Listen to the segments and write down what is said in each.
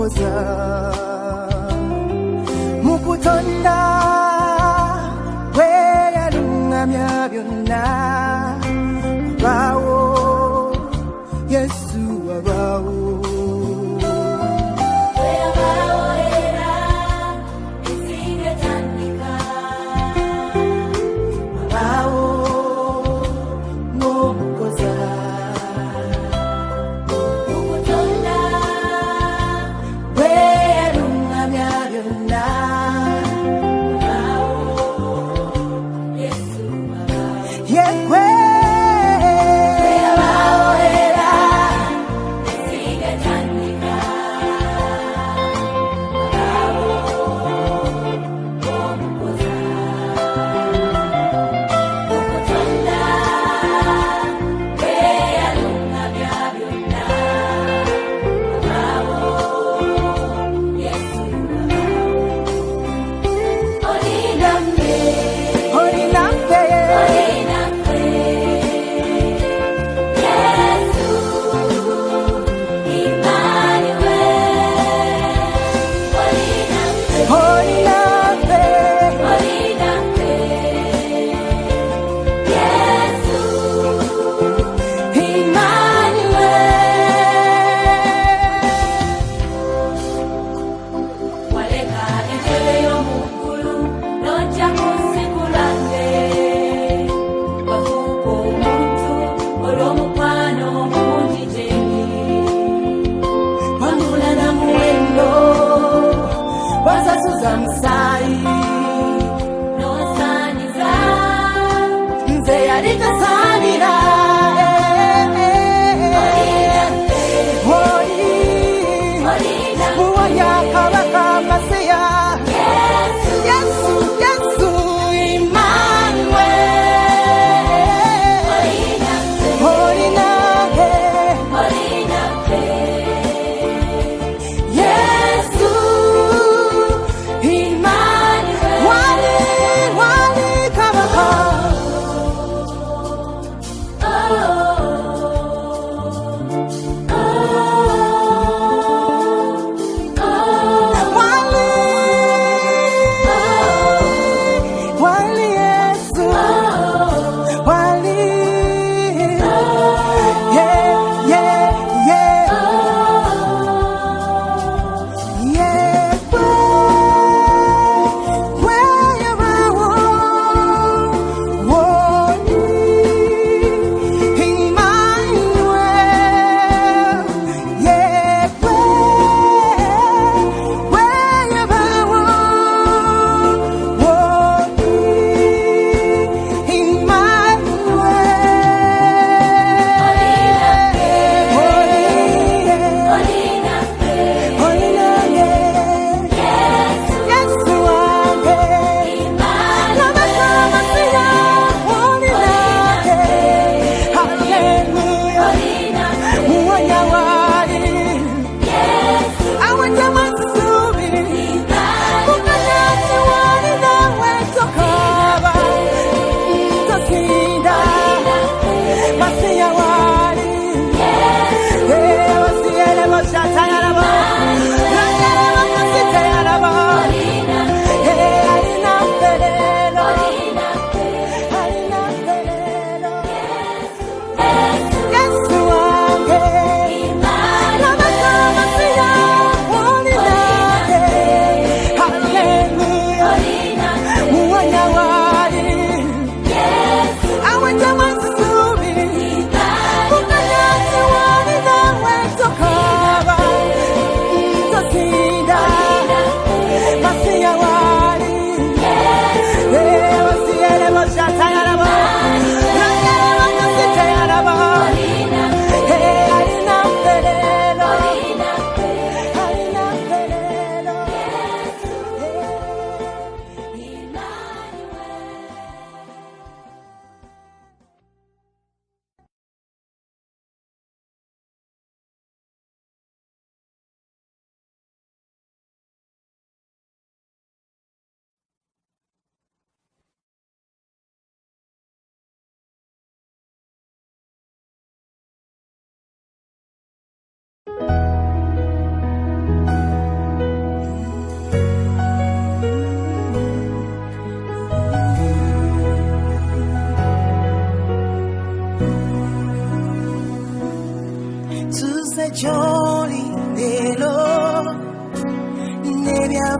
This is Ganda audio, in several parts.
mukoza mukutonda we yalungamya byonna abawo Yesu abawo In my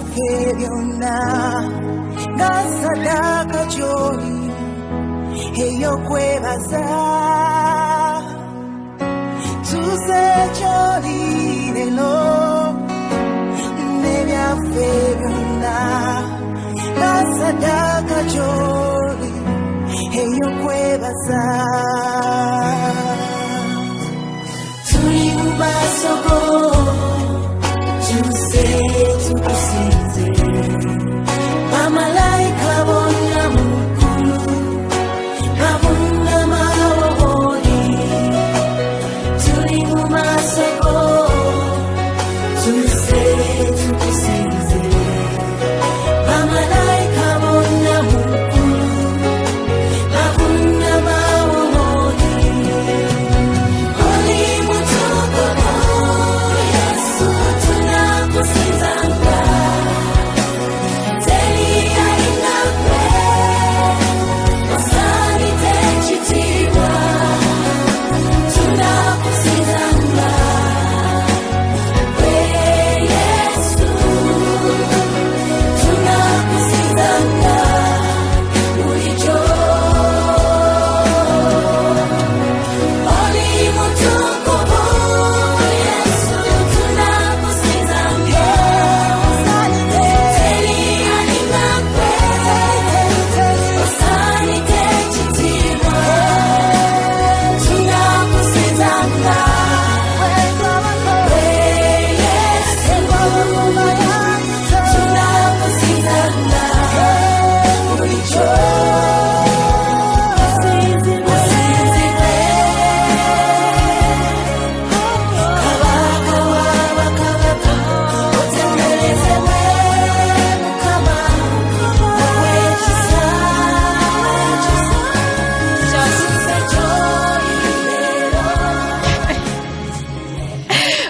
byaffe byonna nga saddaaka gy'oli ey'okwebaza tuze gy'oli leero ne byaffe byonna nga saddaaka gy'oli ey'okwebaza tuli mu maaso go tuze tukusinze bamalayika bonna mu ggulu bavunnama wooli tuli mu maaso go tuze tukusinze bamalayika bonna mu ggulu bavunnama wooli oli mutukuvu Yesu tunakusizanga teri alina gwe osaanidde ekitiibwa tunakusizanga gwe Yesu tunakusizanga bulijjo oli mutukuvu Yesu tunakusizanga teri alina gwe osaanidde ekitiibwa tunakusizanga gwe Yesu tunakusizanga bulijjo osinzibwe kabaka w'abakabaka otenderezebwe Mukama ow'ekisa kyasuze gy'oli leero.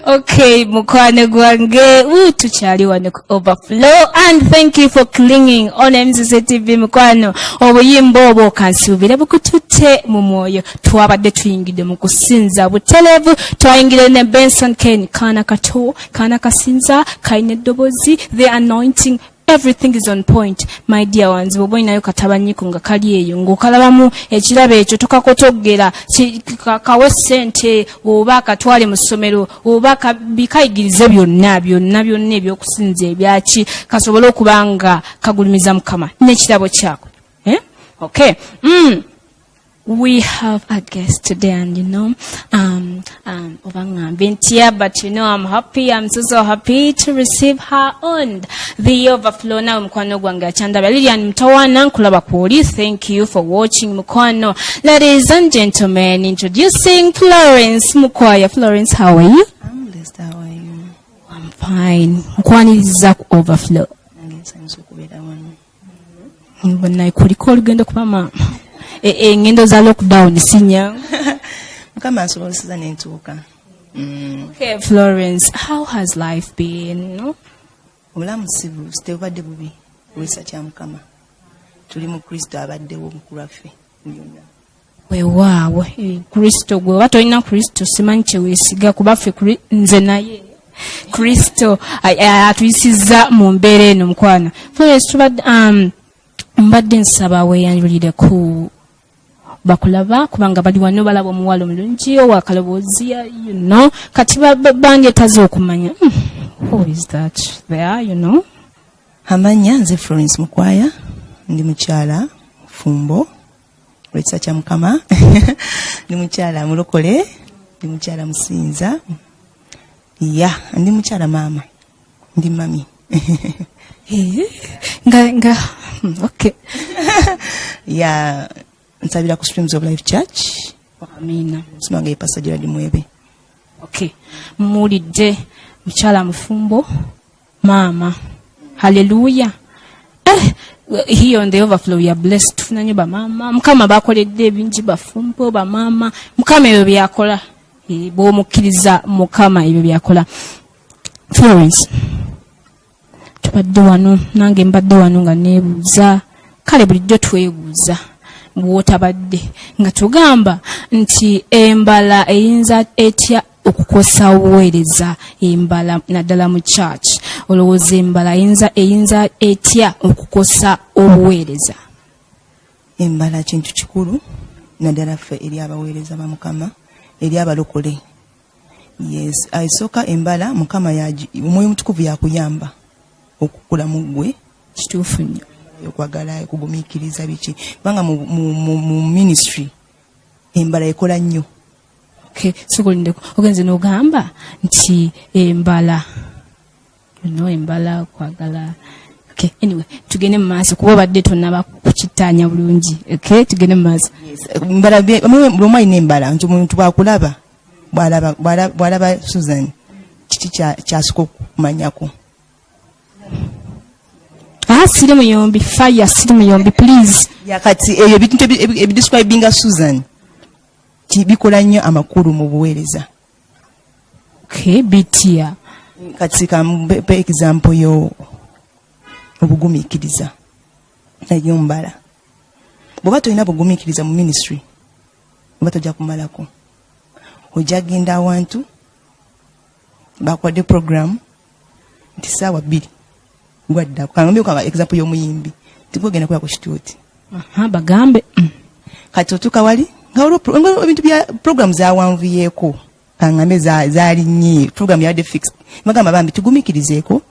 Okay, mukwano gwange, tukyali wano ku Overflow, and thank you for clinging on MCCTv mukwano. Obuyimba obwo kansuubire bukututte mu mwoyo. Twabadde tuyingidde mu kusinza butelevu, twayingire ne Benson Ken, kaana kato, kaana kasinza, kayina eddobozi, the anointing. Everything is on point, my dear ones. Bw'oba olinayo katabanyiko nga kali eyo ng'okalabamu ekirabo ekyo tokakotoggera kawe ssente oba akatwale mu ssomero oba bikayigirize byonna ebyokusinza ebyaki kasobole okuba nga kagulumiza Mukama n'ekirabo kyako. Okay. We have a guest today, and but I'm happy. I'm so happy to receive her on the Overflow. Now, Mukwano Gwanga Chandaba Lilian Mtawana Kulaba Kwoli. Thank you for watching Mukwano. Ladies and gentlemen, introducing Florence Mukwaya. Florence, how are you? I'm blessed. How are you? I'm fine. Mukwani Zak Overflow. Mbona kuliko Olugendo kuba mama. Ngendo za lockdown sinya. Mukama asobozesa n'entuuka. Okay, Florence, how has life been? No? Obulamu sibu sitebadde bubi wesa kya Mukama. Tuli mu Kristo abaddewo omukulu waffe. Weewaawe Kristo gwe oba tolina Kristo simanyi kye weesiga kuba ffe nze naye Kristo atuyisizza mu mbeera eno mukwana. Florence, tubadde mbadde nsaba weeyanjulire ku bakulaba kubanga bali wano balaba omuwala omulungi owakaloboozi kati bandyetaze okumanya who is that there Amanya nze Florence Mukwaya, ndi mukyala fumbo wekisa kya Mukama. Ndi mukyala mulokole, ndi mukyala musinza, ndi mukyala maama, ndi mami. Okay. Nsabira ku Streams of Life Church. Amina. Simange Pastor Gerard Mwebe. Okay. Mulidde mukyala mufumbo mama. Hallelujah. Here on the Overflow we are blessed. Tufunanye ba mama. Mukama bakoledde bingi bafumbo ba mama. Mukama ebyo byakola. Bo mukkiriza Mukama ebyo byakola. Florence. Tubadde wano nange mbadde wano nga neebuuza. Kale bulijjo twebuuza. Bw'otabadde nga tugamba nti embala eyinza etya okukosa obuweereza embala naddala mu church. olowooza embala eyinza etya okukosa obuweereza? Embala kintu kikulu naddala ffe eri abaweereza ba Mukama, eri abalokole. Yes, aisooka embala Mukama Omwoyo Mutukuvu yakuyamba okukula mu ggwe. Kituufu nnyo. Okwagala, okugumiikiriza biki. Kubanga mu ministry embala ekola nnyo. Okay, sikulindeko. Ogenze n'ogamba nti embala. Embala kwagala. Okay, anyway, tugende mu maaso kuba obadde tonnaba kukitaanya bulungi. Okay, tugende mu maaso. Yes, embala bw'omu alina embala nti omuntu bw'akulaba bw'alaba Susan kiki kyasooka okumanyako. Siri muyombi, fire, siri muyombi, please. Yakati ebyo ebintu ebidescribinga Susan bikola nnyo amakulu mu buweereza. Okay, bitia. Kati kampe example yo obugumiikiriza nayo mbala. Bw'oba tolina bugumiikiriza mu ministry oba tojja kumalako. Ojja genda awantu bakwadde program nti ssaawa 2 gwadda kangambe kwa example y'omuyimbi tigogenda kuya ku kituuti. Bagambe kati otuuka wali nga ebintu bya program zawanvuyeeko kangambe zaali nnyi program yadde fixed bagamba bambi tugumikirizeeko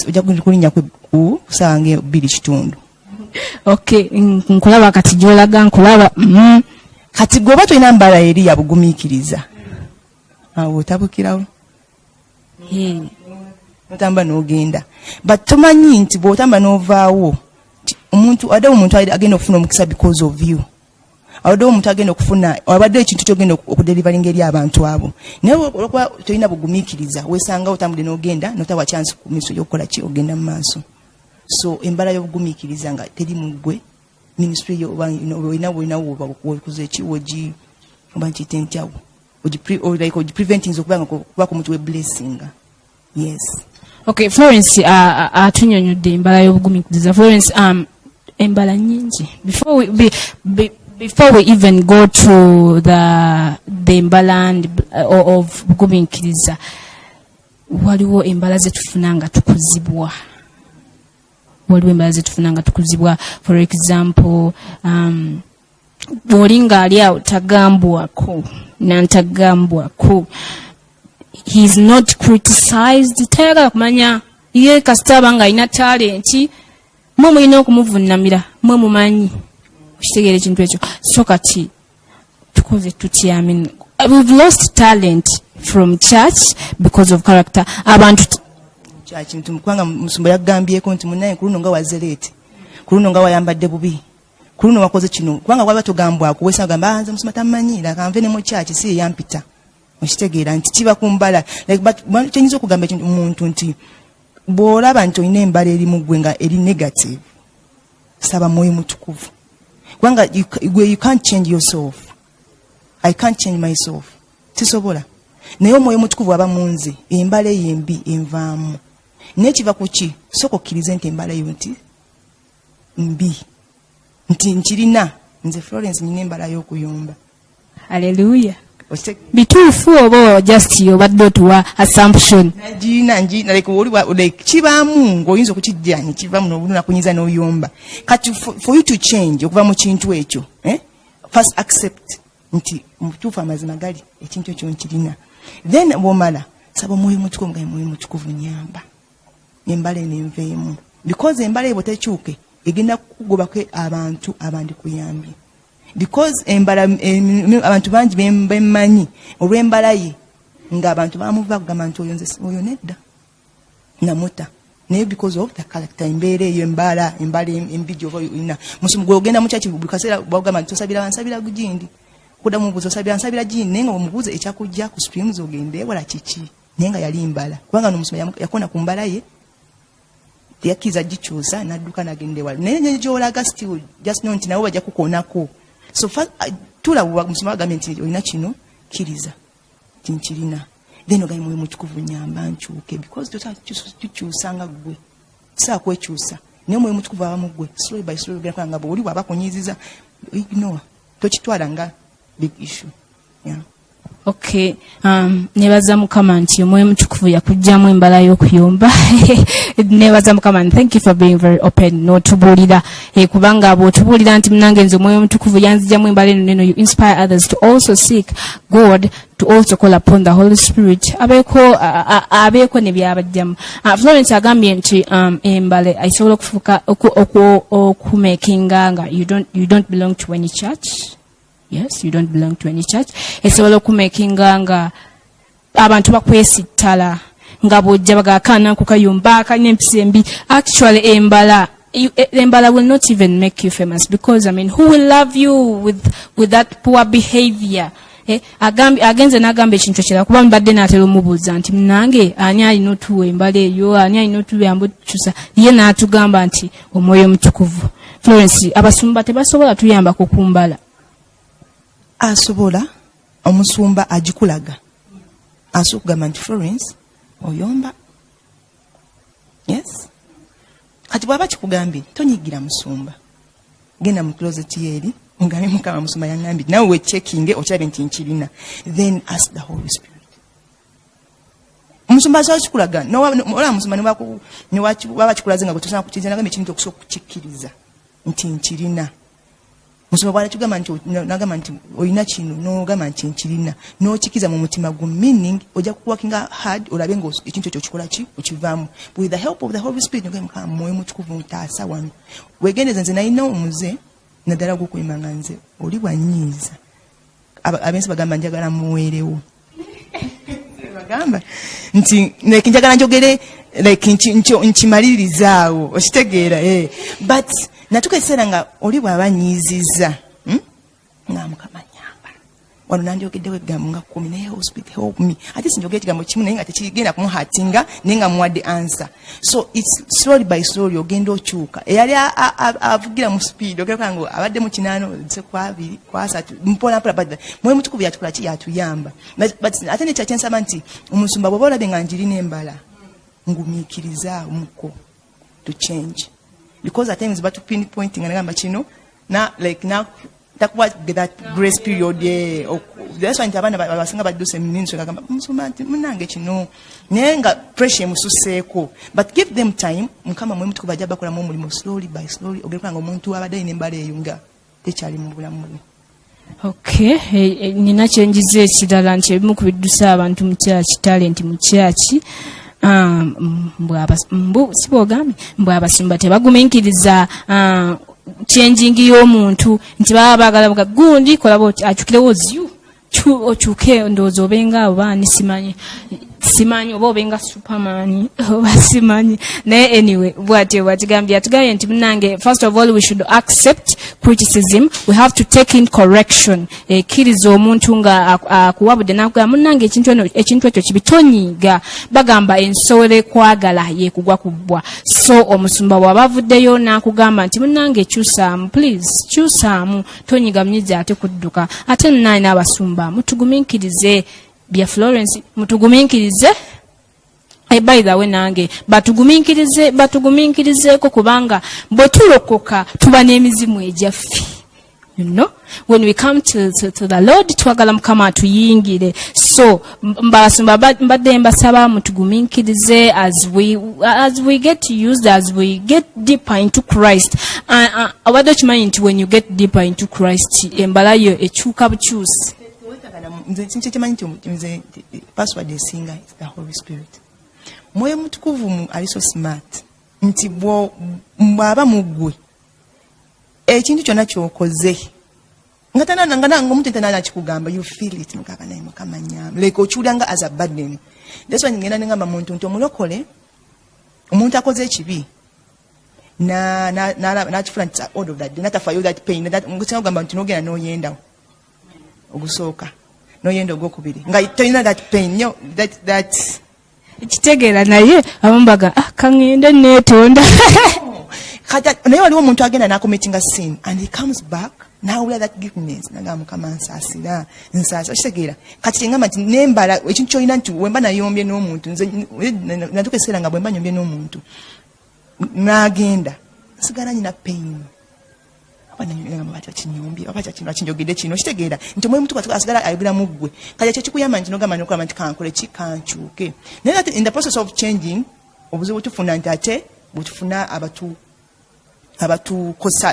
ojja kulinnya ku ssaawa nge 2:00. Okay, nkulaba kati gy'olaga nkulaba. Kati gwoba tolina mbala eri ya bugumiikiriza awo otabukirawo. Notamba n'ogenda. But tomanyi nti bw'otamba n'ovaawo omuntu agenda okufuna omukisa because of you. Awadde omuntu agenda okufuna abadde ekintu ky'ogenda okudeliveringa eri abantu abo. Naye olwokuba tolina bugumiikiriza weesanga otambudde n'ogenda notawa chance ku miso y'okukola ki ogenda mu maaso. So embala y'obugumiikiriza nga teri mu ggwe ministry yo olina okuza eki oba nkiyite ntyawo preventing okubanga kuba ku muntu we blessing. Yes. Okay, Florence atunyonyodde embala y'obugumiikiriza. Florence, embala nyingi. Before we even go to the embala of bugumiikiriza, waliwo embala zetufuna nga tukuzibwa. For example, bw'olinga ali awo tagambwako nantagambwako. He is not criticized. Tayagala kumanya ye kasita abanga alina talenti mwe mulina okumuvunnamira mwe mumanyi okitegeera ekintu ekyo. So kati tukoze tutya? We've lost talent from church because of character. Abantu kintu kubanga Musumba yagambyeko nti munaye kuluno nga wazeleeti, kuluno nga wayambadde bubi, kuluno wakoze kino. Kubanga waba togambwako wesa gamba nze Musumba tamanyira kanve ne mu church si yampita. Okitegeera nti kiba kumbala kyenyinza okugamba ekintu omuntu nti bw'olaba nti olina embala eri mu ggwe nga eri negative, saba Mwoyo Mutukuvu. Kubanga you can't change yourself. I can't change myself. Tisobola. Naye Omwoyo Mutukuvu aba mu nze, embala embi envaamu. Naye kiva ku ki? Sooka okkirize nti embala yo nti mbi. Nti nkirina. Nze Florence nina embala y'okuyomba. Hallelujah. Bituufu oba just obadde otuwa assumption? Najina like kibaamu ng'oyinza okukijjanya kivaamu n'olunakunyiza n'oyomba. Kati for you to change okuva mu kintu ekyo, first accept nti mutuufu amazima gali ekintu ekyo nkirina. Then bw'omala saba Mwoyo Mutukuvu nga Mwoyo Mutukuvu nyamba embala enenveemu, because embala ebo tekyuke egenda kukugobako abantu abandi kuyambye. Because embala abantu bangi bemmanyi olw'embala ye nga abantu bamuva kugamba nti oyo nedda namuta. Naye because of the character, embeera eyo embala embi gy'oba olina. Musumu gwe ogenda mu kyaki buli kaseera bagamba nti tosabira nsabira gugindi. Kuda mubuuza osabira nsabira gindi, naye nga omubuuza ekyakujja ku streams ogende wala kiki. Naye nga yali mbala. Kubanga n'omusoma yakona ku mbala ye teyakkiriza gikyusa n'adduka n'agende wala. Naye gy'olaga still just know nti nabo bajja kukoonako. So tula musoma agambye nti olina kino kiriza tinkirina. Then ogaye Mwoyo Mutukuvu nyamba nkyuke, because tukyusanga ggwe saa kwekyusa. Naye Mwoyo Mutukuvu aba mu ggwe slowly by slowly ogenda nga bw'oli waba kunyiziza ignore, tokitwala nga big issue. Yeah. Okay, nebaza mukama nti omwoyo mutukuvu yakujjamu embala y'okuyomba. Nebaza mukama, and thank you for being very open n'otubuulira kubanga bw'otubuulira nti munange nze omwoyo mutukuvu yanzijjamu embala eno neno, you inspire others to also seek God, to also call upon the Holy Spirit. Abeeko ne byabajjamu. Florence agambye nti embale asobola okufuuka okumakinga nga you don't belong to any church. Yes, you don't belong to any church. Esobola okumakinga nga abantu bakwesittala nga bw'ojja bagakana kukayumba akanya empisa embi. Actually embala will not even make you famous, because I mean, who will love you with that poor behavior? Agenze n'agamba ekintu ekirala kuba mbadde n'atera omubuuza nti munange ani alina otuwa embala eyo, ani alina otuyamba otukyusa, ye n'atugamba nti omwoyo mutukuvu. Florence, abasumba tebasobola tuyamba kukumbala. Asobola omusumba agikulaga asukugamba nti Florence oyomba. Yes, kati bwaba kikugambye tonyigira musumba, genda mu closet yeri ngambe mukama musumba yangambye nawe we checking okirabe nti nkirina, then ask the Holy Spirit. Musumba asobola kikulaga ola musumba ne waba kikulaze nga gutosana kukiza nagamba ekintu okusobola kukikkiriza nti nkirina. Musumba bwana tugamba nti nagamba nti oyina kino n'ogamba nti nkirina n'okikiza mu mutima gwo, meaning ojja kuwakinga hard olabe nga ekintu ekyo kikola ki okivaamu. With the help of the Holy Spirit nogamba mukama mwoyo mutukuvu ntaasa wano wegendeze nze nalina omuze naddala gw'okuyimba nga nze oli bwanyiiza abensi bagamba njagala muweerewo. Bagamba nti njagala njogere nkimalirizaawo okitegeera. But natuka ekiseera nga oli bw'aba nyiizizza nga mukama nyamba wano nandyogeddewo ebigambo nga 10 naye help me, ate sinjogera ekigambo kimu naye nga tekigenda kumuhatinga naye nga muwadde answer. So it's slowly by slowly ogenda okyuka. Eyali avugira mu speed ogera ngo abadde mu 8 kwa 2 kwa 3 mpola mwoyo mutukuvu yatukola ki yatuyamba. But ate nekyakyensaba nti omusumba bw'oba olabe nga njirina embala ngumiikiriza muko to change, because at times but pinpointing and gamba kino na like now takuwa that grace period that's why abana basinga baduse ministry gamba musumba nti munange kino nenga pressure mususeeko, but give them time. Mukama mwe mutukuvu ajja bakola mu mulimo slowly by slowly ogeranga omuntu abadde n'embala eyunga tekyali mu bulamu. Okay, nina kyenjiza ekirala nti ebimu ku biddusa abantu mu kyaki talent mu kyaki mbw'abasumba tebagumiikiriza changing y'omuntu nti baba bagala gundi kola achukirewo ziyu ochuke ndozo obenga abani simanyi oba obenga superman oba simanyi naye anyway bw'atigambye atugambye nti munange first of all we should accept criticism, we have to take in correction. Kiriza omuntu nga akuwabudde nakugamba munange ekintu ekyo kibitonyiga bagamba ensowole kwagala yekugwa kubbwa. So omusumba bw'abavuddeyo nakugamba nti munange kyusaamu, please kyusaamu, tonyiga munyiza ate kudduka. Ate nnaani n'abasumba mutugumiikirize bya Florence, mutugumiikirize. By the way nange batugumiikirizeeko kubanga bwe tulokoka tuba n'emizimu egyaffe. You know, when we come to the Lord twagala mukama atuyingire. So mbasumba mbadde mbasaba mutugumiikirize as we get used, as we get deeper into Christ. Abadde okimanyi nti when you get deeper into Christ embala yo ekyuka bukyusi. Nze kimanyi nti password esinga is the Holy Spirit. Mwoyo mutukuvu ali so smart nti bw'aba muggwe ekintu kyonna kyokoze nga omuntu entanala kikugamba you feel it mukaka naye mukama nyamba like okiwulanga as a burden. That's why ngenda nengamba muntu nti omulokole omuntu akoze ekibi nakifula nti all of that natafayo that pain ngamba nti nogenda noyendawo ogusooka noyenda ogwokubiri nga tolina that pain that ekitegeera naye abambaga kangende neetonda. Naye waliwo omuntu agenda n'akometinga sin and he comes back n'awulira that giftness nagamba mukama nsaasira okitegeera kati kyengamba nti nembala ekintu kyolina nti wemba nayombye n'omuntu natuka ekiseera nga bwemba nyombye n'omuntu n'agenda sigala nyina pain ngamba bati kinyombi abata kino kinjogedde kino kitegeera nti omwe mutu asigala ayogera mu ggwe kale kye kikuyamba nti nogamba nokulaba nti kankole kikankyuke naye ate in the process of changing obuzibu tufuna nti ate butufuna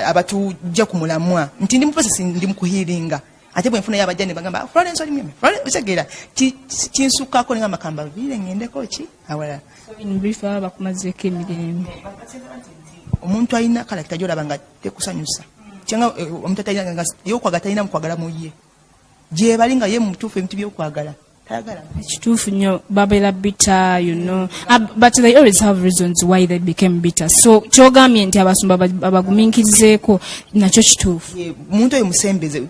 abatujja ku mulamwa nti ndi mu process ndi mu kuhiringa ate bwe nfuna yabajja ne bagamba Florence oli mmeme kitegeera kinsukkako ne makamba vile ngendeko ki awala in brief bakumazeeko emirembe omuntu alina kalakita gyolaba nga tekusanyusa kyanga omuntu atalina yokwaga talina mukwagala mu ye gyebali nga ye mutuufu ebintu byokwagala tayagala ekituufu nnyo babeera bitter you know but they always have reasons why they became bitter so kyogambye nti abasumba abagumiikirizeeko nakyo kituufu omuntu oyo musembeze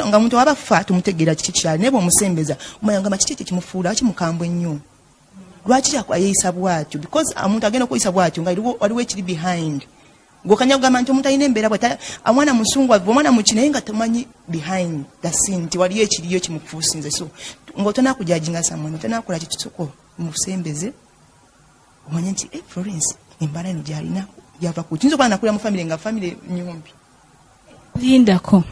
nga muntu wabafa tumutegeera kiki kyali naye bweomusembeza omanyagamba kiki ekyo kimufuula kimukambwe ennyo lwaki ayeyisa bwatyo because omuntu agenda okuyisa bwatyo nga waliwo ekiri behind gokanya kugamba nti omuntu alina embeera bwe omwana musungwavu omwana mukinaye nga tomanyi behind the scene nti waliyo ekiriyo kimukufuusinze so ng'otona kujajinga samwana otona kukola kitusuko musembeze omanye nti Florence embala eno gyalina yava ku kiyinza okuba nakulira mu famire nga famire nyumbi lindako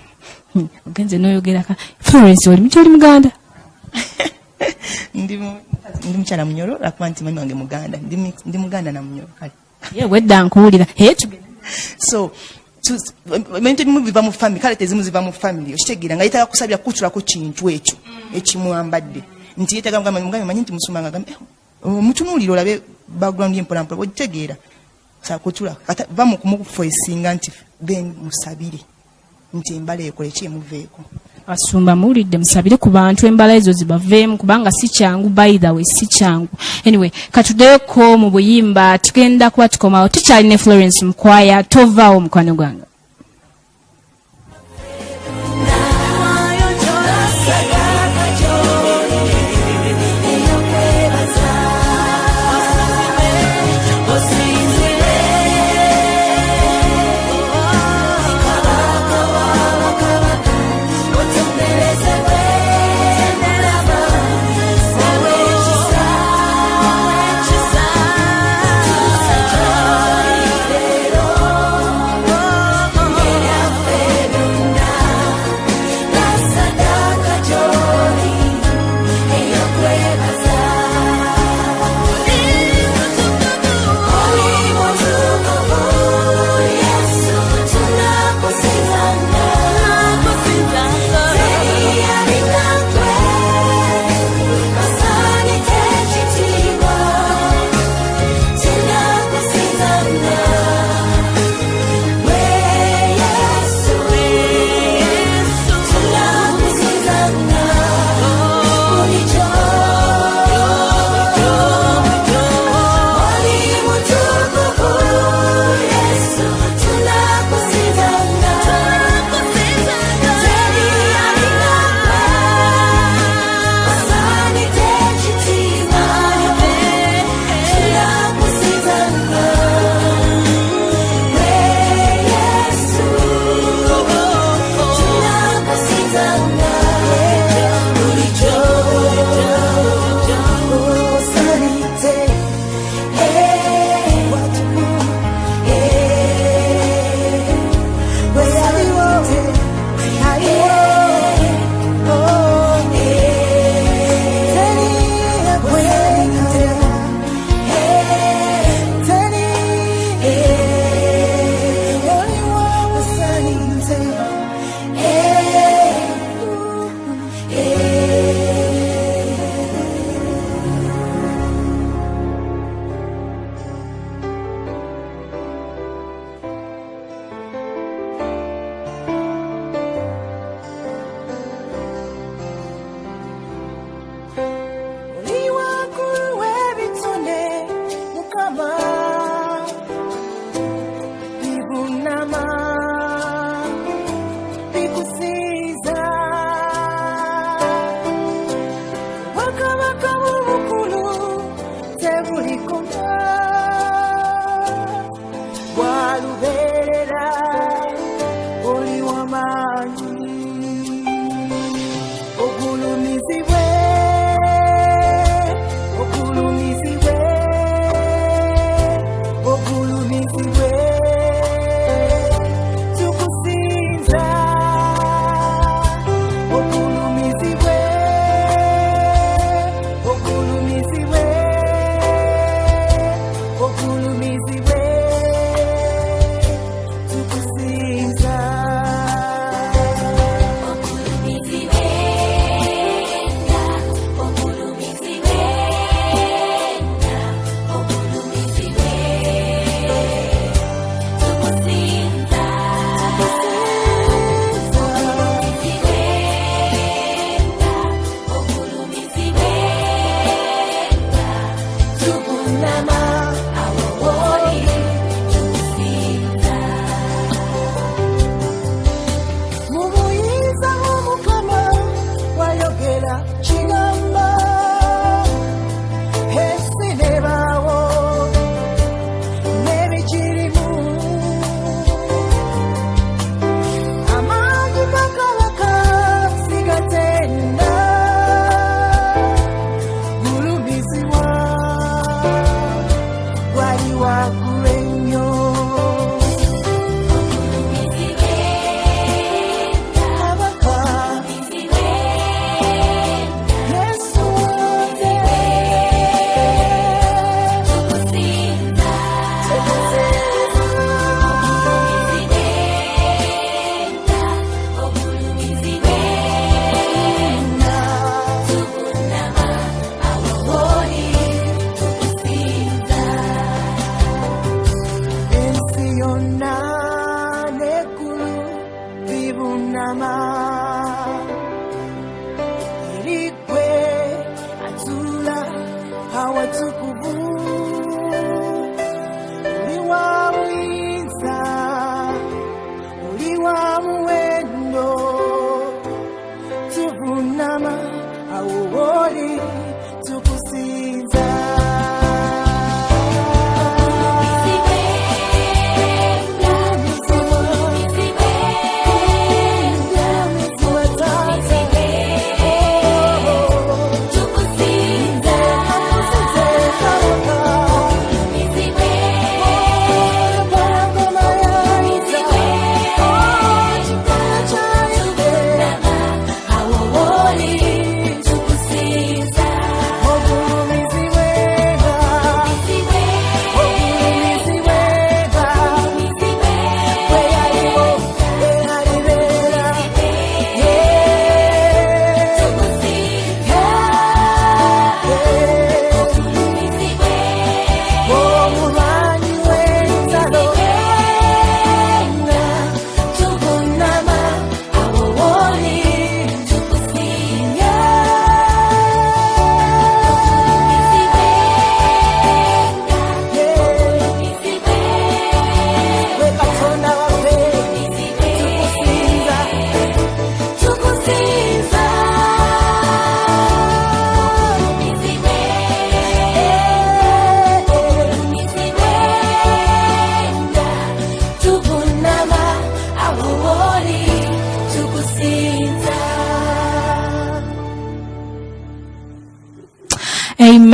ogenze n'oyogeraka Florence oli mukyali Muganda ndi mukyala Munyoro lwakuba nti manyi wange Muganda ndi Muganda na Munyoro kale wedda nkuwulira so ebintu ebimu biva mu family kale tezimu ziva mu family okitegeera nga yetaaga kusabira kutulako kintu ekyo ekimwambadde nti yetaaga mugambe manyi nti musumba nga gambe mutunuulire olabe background y'empolampola okitegeera sakutula va mu kumufoisinga nti then musabire nti embala ekole ki emuveeko Basumba muwulidde musabire ku bantu embala ezo zibaveemu kubanga si kyangu by the way si kyangu anyway katuddeeko mu buyimba tugenda kuba tukomawo tukyali ne Florence Mukwaya tovaawo mukwano gwange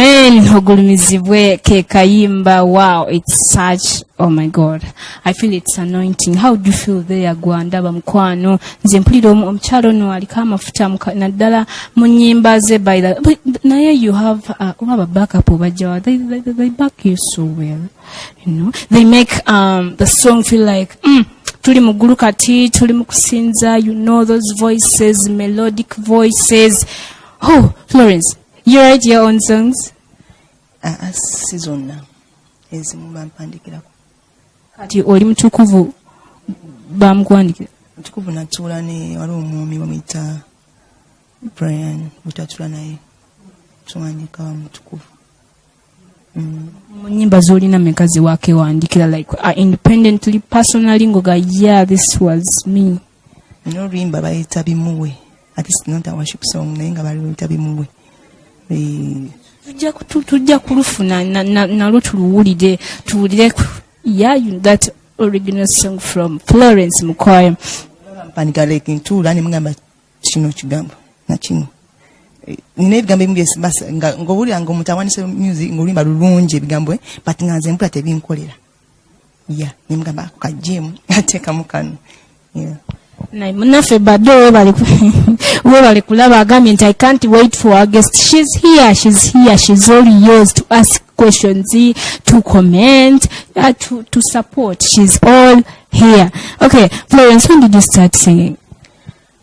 Amen. Ogulumizibwe ke kayimba. Wow, it's such, oh my God. I feel it's anointing. How do you feel there, Gwandaba Mkwano? Nze mpulira omukyalo no aliko amafuta naddala mu nnyimba ze by the but naye you have a backup obajawa. They back you so well. You know, they make the song feel like tuli mugulu kati, tuli mukusinza, you know those voices, melodic voices. Oh, Florence, you write your own songs? Season ezimu bampandikirako. Kati oli mutukuvu bamkwandikira. Mutukuvu natuula ne waliwo omwami bamuyita Brian butatula naye tuwandika mutukuvu. Mu nnyimba z'olina mmeka ze waakewandikira like independently personally ngoga yeah this was me? Nina oluyimba bayita bimuwe. At least not a worship song naye nga baluyita bimuwe. Tujja kulufuna nalwo tuluwulire tuwulire yeah that original song from Florence Mukwaya. Mpandika like ntuula ne mugamba kino kigambo na kino. Nina ebigambo ebimu ng'owulira ng'omutawanise music ng'oluyimba lulungi ebigambo but nga nze mpula tebinkolera. Yeah, ne mugamba ako kajeemu ateekamu kano. Yeah. Naye munaffe badde webale kulaba agambye nti I can't wait for our guest. She's here, she's all yours to ask questions, to comment, to support. She's all here. Okay, Florence, when did you start singing?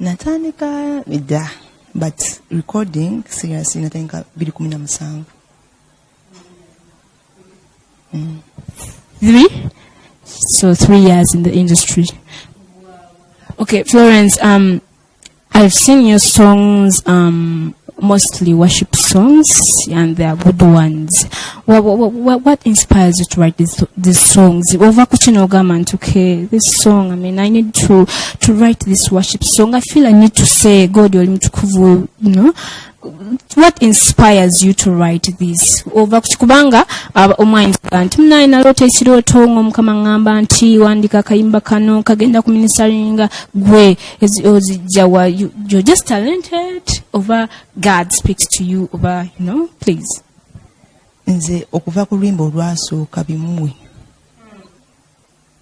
Natandika midda, but recording seriously natandika 2017. 3? So 3 years in the industry. Okay, Florence, I've seen your songs, mostly worship songs, and they are good ones. What inspires you to write these songs? Okay, this song, I mean, I need to write this worship song. I feel I need to say, God, you know. What inspires you to write this? Over kubanga omwanyisa nti mnaye naloota ekirooto ng'omukama ngamba nti wandika kayimba kano kagenda ku ministeringa gwe ozijja wa you're just talented over God speaks to you over, you know, please. Nze okuva ku lwimbo olwasooka bimuwe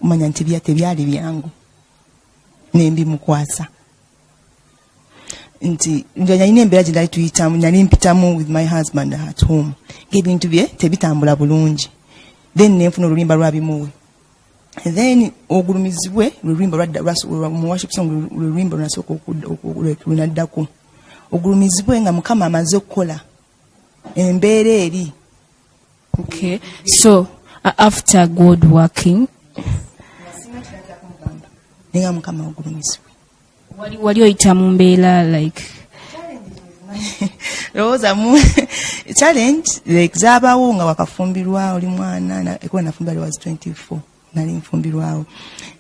omanya nti tebyali byangu nembimukwasa nti njanya embeera gye ndali tuyitamu nali mpitamu with my husband at home ng'ebintu bye tebitambula bulungi then nenfuna oluyimba lwabimuwe then ogulumizibwe lulwimba mu worship song lulwimba lunasooka lunaddako ogulumizibwe nga Mukama amaze okukola embeera eri. Okay, so after God working nenga Mukama ogulumizibwe wali oyita mu mbeera like lowooza mu challenge like zaabawo nga wakafumbirwa oli mwana ekuwa nafumbirwa was 24 nali nfumbirwawo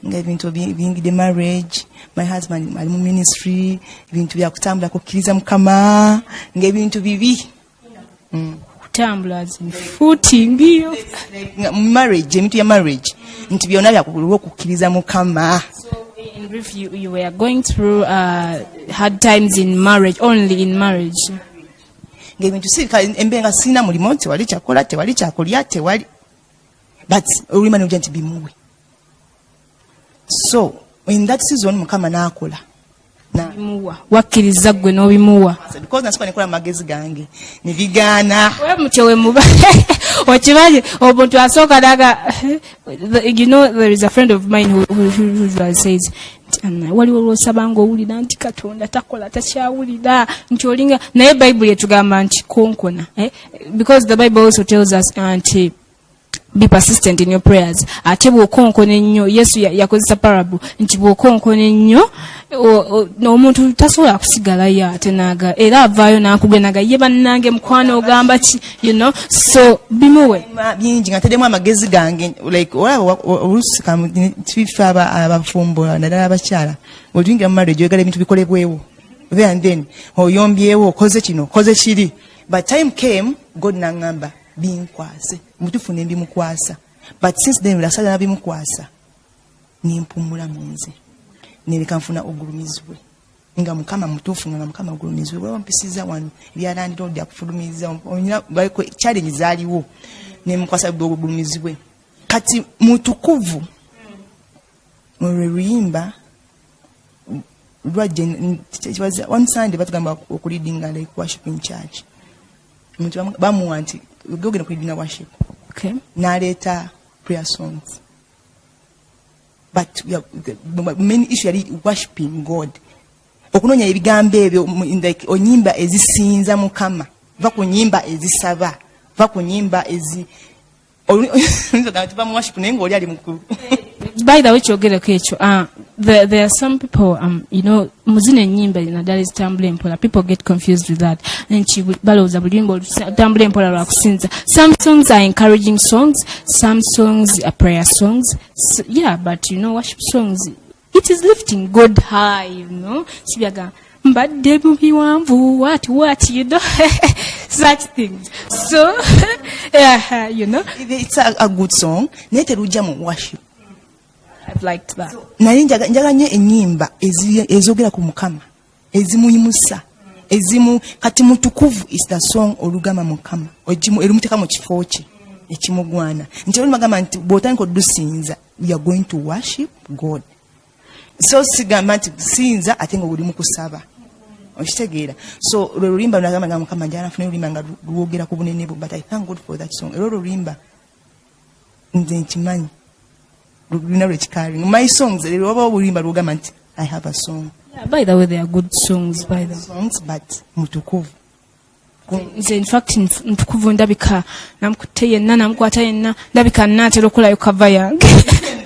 nga ebintu bingi the marriage my husband ali mu ministry ebintu bya kutambula kukkiriza Mukama ng'ebintu bibi kutambula footing yo marriage ebintu ya marriage nti byonna byakulwa kukkiriza Mukama. In brief, you were going through hard times in marriage, only in marriage. Ng'ebintu sirika embenga sina mulimo tewali kyakola tewali kyakolya tewali but olima ne nti bimuwe. So in that season Mukama n'akola bimuwa wakkiriza gwe n'obimuwa because nasikuba nekola magezi gange ne bigaana we mutyo we muba okimanyi omuntu asooka naga you know there is a friend of mine who says waliwo lwosaba ng'owulira nti Katonda takola takyawulira nti olinga naye Bible etugamba nti konkona because the Bible also tells us nti be persistent in your prayers. Ate bw'okonkona ennyo Yesu yakozesa parable nti bw'okonkona ennyo n'omuntu tasobola kusigalayo ate naaga era avaayo n'akugenaga ye bannange mukwano ogamba ki you know so bimuwe bingi nga teddemu amagezi gange like oluusi tuife abafumbo naddala abakyala oluyingira mu marriage oyagala ebintu bikolebwewo then oyombyewo okoze kino okoze kiri but time came God n'aŋŋamba binkwase mutufu nembimukwasa but since then lasala nabimukwasa nimpumula munze nereka nfuna ogulumizibwe nga mukama mutuufu nga mukama gulumizibwe bwe wampisiza wano byalandira odya kufulumiza onyina baiko challenge zaaliwo ne mukwasa gulumizibwe kati mutukuvu mu luyimba one Sunday batugamba okuleadinga like worship in church muntu bamuwa nti gogenda kuleadinga worship Okay. Naleta prayer songs. But the main issue is worshiping God. Okunonya ebigambo ebyo like onyimba ezisinza mukama. Va ku nyimba ezisaba. Va ku nyimba ezi worship nengo oli ali mukuru. By the way, there are some people, you know, muzine nyimba na that is tumbling pola. People get confused with that. And she baloza bulimbo tumbling pola la kusinza. Some songs are encouraging songs. Some songs are prayer songs. So, yeah, but you know, worship songs, it is lifting God high, you know. Sibiaga, but what, you know, such things. So, yeah, you know, it's a good song. Nete rujamu worship. I've liked that. Nali njaga nnyo ennyimba ezogera ku mukama ezimuyimusa ezimu kati mutukuvu is the song olugama mukama erumuteka mu kifo kye ekimugwana nti oli magamba nti bw'otandika oddusinza we are going to worship God so sigamba nti sinza ate nga oli mu kusaba okitegeera so lwe lulimba nagamba mukama njala nfune lulimba nga lwogera ku bunene bwo but I thank God for that song era lulimba nze nkimanyi my songs, I have a song. Yeah, by the way, they are good songs. By the songs, but mutukuvu. In fact, mutukuvu ndabika namkuteye na namkwata yenna ndabika natero kula yokava yange.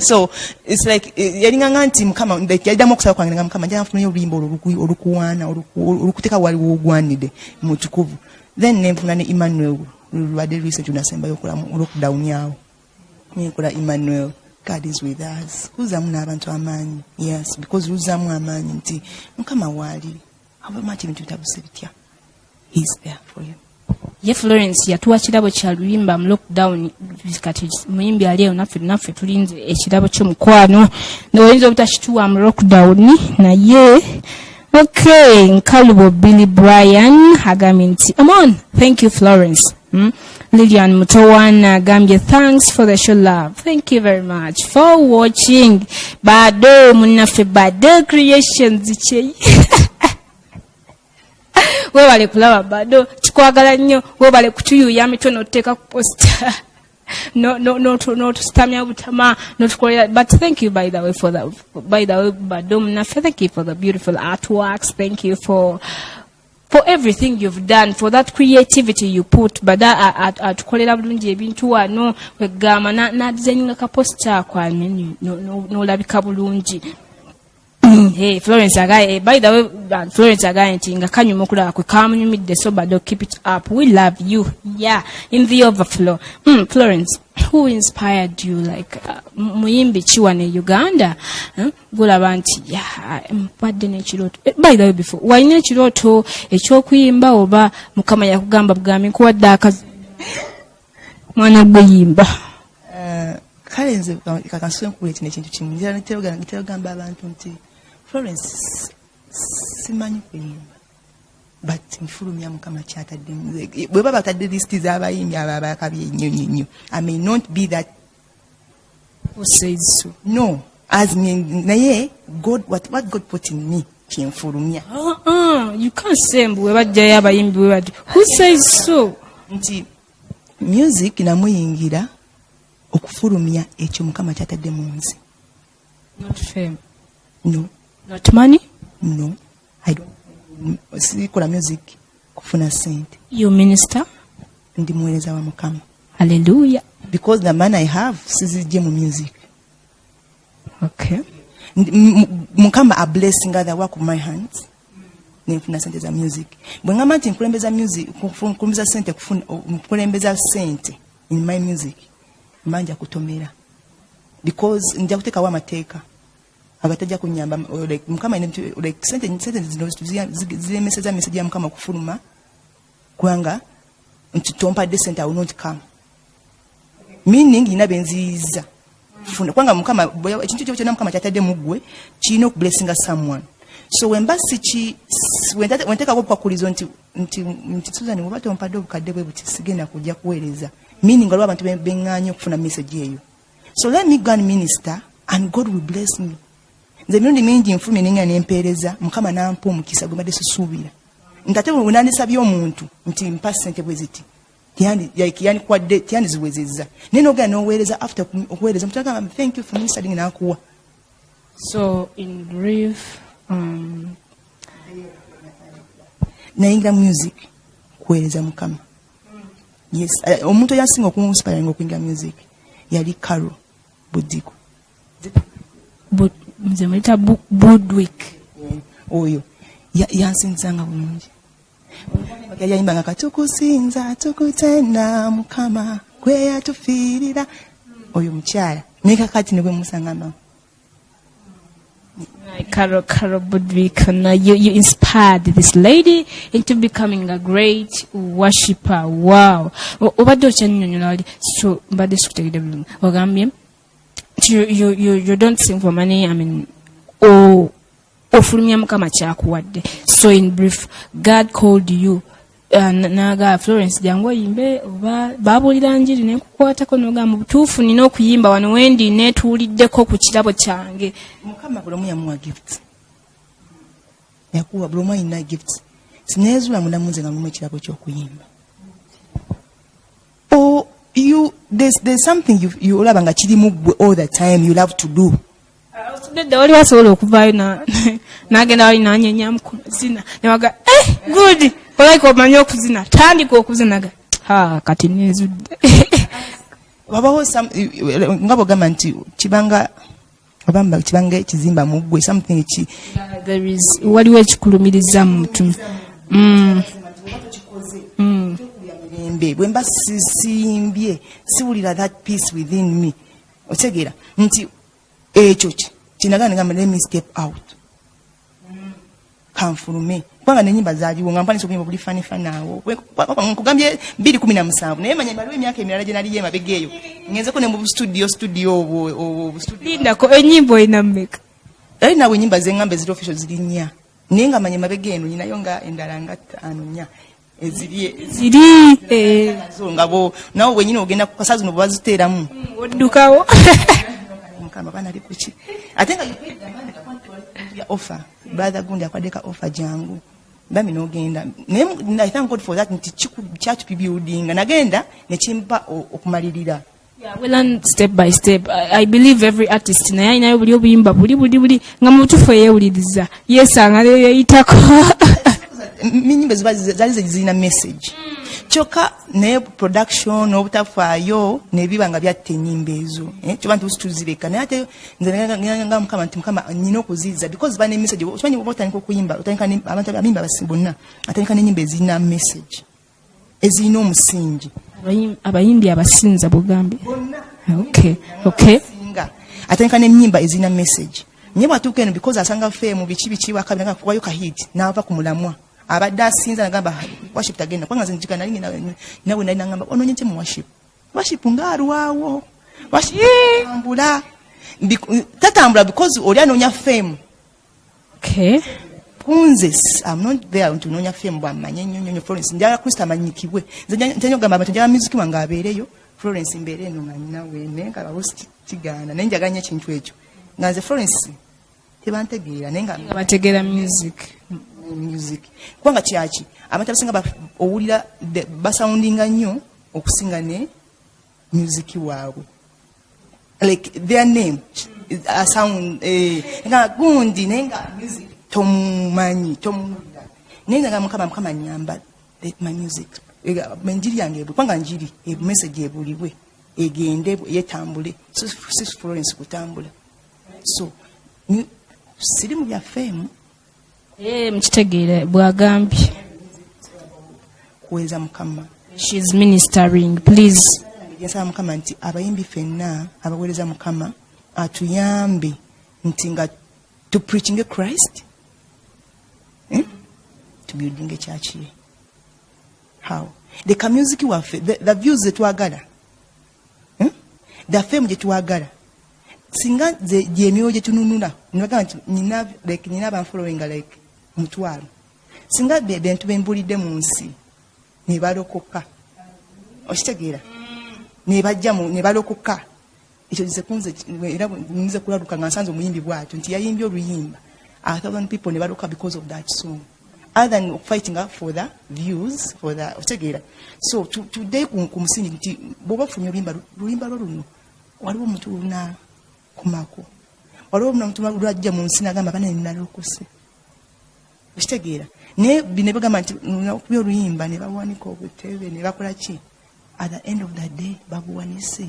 So it's like yalinga nti mukama yaddamu okusaba kwange nga mukama njala nfuna oluyimba olukuwaana olukuteka wali wogwanide mutukuvu. Then nenfuna ne Emmanuel lwadde research unasembayo okulamu lockdown yawo. Nikola Emmanuel. God is with us. Kuzamu n'abantu amaanyi. Yes, because luzamu amaanyi nti mukama waali. Abamati bintu bitabuse bitya. He's there for you. Ye Florence yatuwa kirabo kya luyimba mu lockdown kati muyimbi aliyo naffe tulinze ekirabo ky'omukwano n'oyinza obutakituwa mu lockdown naye okay Nkalubo Billy Bryan agambye nti come on thank you Florence. Lillian Mutowana Gambia, thanks for the show love. Thank you very much for watching. Bado munafe bado creations che. We wale kulaba bado chikwagala nnyo we wale kutuyuya mitono teka ku poster. No to stamina butama not but thank you by the way for that bado munafe thank you for the beautiful artworks. Thank you for everything you've done, for that creativity you put, but atukolera bulungi ebintu wano wegama na designing ka poster kwa no labika bulungi. Hey Florence agaye by the way Florence agaye ntinga kanyuma okulaba kwe kamunyumidde so bado keep it up. We love you. Yeah, in the overflow. Florence, who inspired you like muyimbi chiwane Uganda? Gulaba nti yeah mpadde n'ekiroto. By the way before wayina ekiroto ekyokuyimba oba mukama yakugamba bugambi nkuwadde akazi mwana gwe yimba. Kale nze kakansuye nkuleeta n'ekintu kimu njala gamba abantu nti Florence simanyi kuyimba but nfulumya mukama kyatadde bwe baba batadde listi z'abayimbi abakabye ennyo I may not be that who says so. No, as naye God what God put in me kyenfulumya. You can't say bwe bajjayo abayimbi bwe bati who says so nti music namuyingira okufulumya ekyo mukama kyatadde mu nze. Not fame. No. Not money. No, I don't. Sikola music kufuna sente. You minister. Ndi muweereza wa mukama. Hallelujah. Because the man I have sizije mu music. Okay. Mukama a blessing other work of my hands. Nifuna sente za music. Bwengamba nti nkulembeza music kulembeza sente kufuna nkulembeza sente in my music. Manja kutomera. Because nja kuteka wa mateka. Agatajja kunyamba like mukama like sente zile message ya mukama kufuluma kwanga nti tompadde sente I will not come. Meaning ina benziza funa kwanga mukama ekintu kyo kyonna mukama kyatadde mugwe kino ku blessinga someone. So wemba sichi wenteka kupakulizo nti Susan wabate ompadde obukadde bwe buti sigenda kujja kuweereza meaning olwa abantu benganya okufuna message eyo. So let me go and minister and God will bless me. Nze mirundi mingi nfumye nenga nempeereza Mukama nampa omukisa gwe mbadde susuubira. Ntate bwe nandisabye omuntu nti mpa ssente bwe ziti yani kwadde tyandi ziwezezza naye n'ogenda n'oweereza after okuweereza mutagamba thank you for ministering n'akuwa. So in brief, nayingira music kuweereza Mukama. Yes, omuntu yasinga okuinspire ng'okuyingira music yali Carol Budiko. nze mulita Budwick. Oyo yansinzanga bulungi. Yali ayimbanga katukusinza tukutenda Mukama gwe yatufiirira. Oyo mukyala naye kakati ne bwe musangama. Carol Budwick, you inspired this lady into becoming a great worshipper. Wow. Obadde okyannyonnyola wali so mbadde sikutegedde bulungi ogambye you don't sing for money. I mean, ofulumya Mukama kyakuwadde. So in brief, God called you. Naga Florence jangu oyimbe oba babuulira njiri nekukwatako n'ogamba butuufu nina okuyimba wano wendi netuuliddeko ku kirabo kyange. Mukama buli omu yamuwa gifts. Yakuwa buli omu alina gifts. Sineezuula munda munze nga mulimu ekirabo ky'okuyimba. Or there's something you olaba nga kirimu gwe all the time you love to do. Dede wali wasobola okuvaayo n'agenda wali n'anyenyamu ku mazina newaga good olaika omanyi okuzina tandika okuzinaga kati neezudde. Wabawo nga bw'ogamba nti kibanga ekizimba mu ggwe something waliwo ekikulumiriza mu mutima. Bwe mba sisimbye siwulira that peace within me otegeera nti ekyo kinagana ngamba let me step out kanfulume kubanga n'ennyimba zaaliwo nga mpanisa okuyimba buli fanifanawo nkugambye 2017 naye manya baliwo emyaka emirala gye naliyo emabega eyo ngenzeko ne mu studio lindako ennyimba olina mmeka? Era nawe ennyimba zengamba eziri official ziri 4 naye nga manya emabega eno nyinayo nga endala nga 5 eziri ngabo nawe wenyini ogenda ku kasazi no baziteeramu oddukawo. Mukama bana ali kuki ate nga ya offer brother gundi akwadeka offer jangu bami n'ogenda naye I thank God for that nti church building nagenda ne kimpa okumalirira. Yeah, we learn step by step. I believe every artist naye alinayo buli obuyimba buli nga mu butuufu yeewuliriza yeesanga yeyitako. Minyimba zali zirina message kyokka ne production obutafaayo nebiba nga byatta ennyimba ezo kyoba nti tuzireka naye ate nze nga Mukama nti Mukama nina okuziiza because bane message kimanyi oba otandika okuyimba otandika abantu abimba basi bonna atandika n'ennyimba ezirina message ezirina omusingi abayimbi abasinza bugambi. Okay atandika n'ennyimba ezirina message naye bwatuuka eno because asanga femu biki wakabira kuwayo kahit n'ava ku mulamwa abadde asinza nagamba worship tagenda kubanga nze njigana nawe nali nagamba ononye nti mu worship ngaalwawo tambula tatambula because oli anoonya fame. Okay. Kunze I'm not there to noonya fame bwamanye nnyo Florence njagala Kristo amanyikibwe nze njagamba abantu njagala music wange abeereyo Florence mbeere eno nga ninawe nenga babosi kigaana naye njagala nnyo ekintu ekyo nga nze Florence tebantegeera naye nga bategeera music kubanga kyaki abantu abasinga owulira basoundinga nnyo okusinga ne music waabwe like their name a sound nga gundi naye nga music tomumanyi tomuwulira naye nga Mukama nyamba my music enjiri yange kubanga njiri message ebuliwe egende yetambule sis Florence kutambula so siri mu bya fame mukitegeere bwagambye kuweza Mukama. She's ministering. Please Yasaba Mukama nti abayimbi fenna abaweereza Mukama atuyambe nti nga to preaching Christ to building a church here. How the music waffe the views that twagala the fame that twagala singa gyemyoyo gye tununula nibagamba nti nina abanfollowinga like mutwalo singa bentu bembulidde mu nsi ne balokoka okitegeera ne bajja ne balokoka ekyo nze kunze era nze kulaluka nga nsanze omuyimbi bw'atyo nti yayimbye oluyimba 1,000 people ne balokoka because of that song other than fighting up for the views for the okitegeera so today ku musingi nti bw'oba ofunye oluyimba luno waliwo omuntu luna kumako waliwo omuntu lwajja mu nsi n'agamba bana ninalokose okitegeera naye bino bagamba nti okuba oluyimba ne bawanika obutebe ne bakola ki at the end of the day babuwanise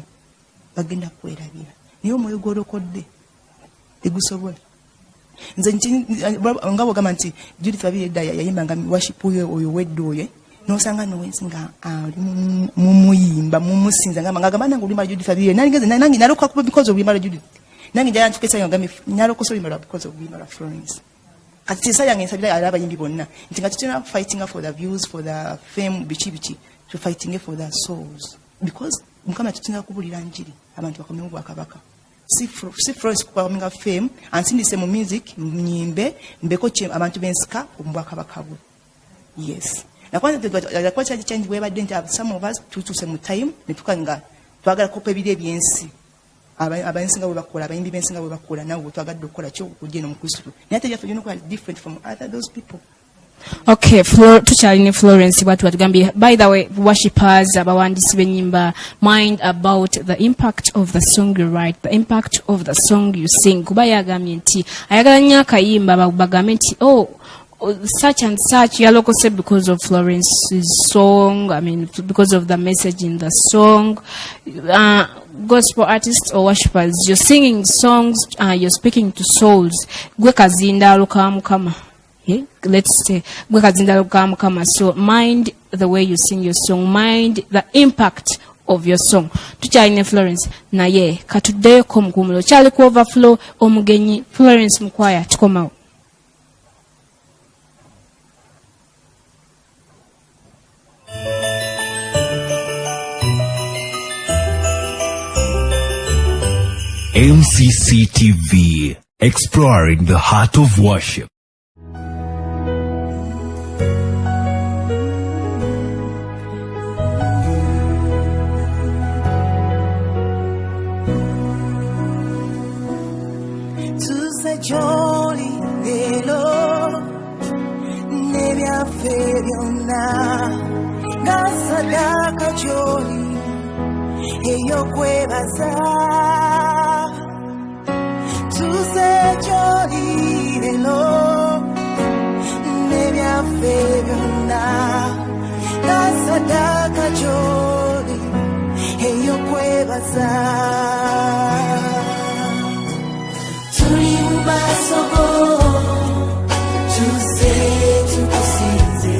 bagenda kwerabira naye omwoyo gwolokodde tegusobola nze nga bwogamba nti Judith Babirye edda yayimbanga worship oyo wedde oyo nosanga nowensi nga ali mumuyimba mumusinza ngagamba nange oluyimba Judith Babirye nange nalokoka kuba because of oluyimba lwa Judith nange njala ntukesa yange nalokosa oluyimba lwa because of oluyimba lwa Florence kati tisa yange nsabira ali abayimbi bonna nti nga tutera fighting for the views for the fame bichi to fighting for the souls because mukama tutinga kubulira njiri abantu bakomye Bwakabaka si Florence kukwamenga fame ansindise mu music mnyimbe mbeko abantu bensika mu Bwakabaka bwe yes na kwanza change webadde nti some of us tutuse mu time netukanga twagala kopa ebire byensi abayensinga bwe bakola abayimbi bensinga bwe bakola nawe twagadde okukola kyo okugenda mu Kristo naye ate yaffe yuno kwa different from other those people. Okay, tukyalina Florence bwatu batugambye by the way worshippers abawandisi b'ennyimba mind about the impact of the song you write, the impact of the song you sing. Kuba yagambye nti ayagala nnyo akayimba bagambe nti such and such yalokose because of Florence's song, I mean because of the message in the song. Gospel artists or worshippers, you're singing songs, you're speaking to souls. Gwe kazindalo ka Mukama. Yeah? Let's say gwe kazindalo ka Mukama. So mind the way you sing your song, mind the impact of your song. Tukyalina Florence naye katuddeyo ko mukumulo kyali ku overflow omugenyi Florence Mukwaya tukomawo. MCCTv, exploring the heart of worship. Tuze joli elo nebya febyona gasadaka joli eyo kwebaza tuze joli elo nebya febyona gasadaka joli eyo kwebaza tuli mumasogo tuze tukusinze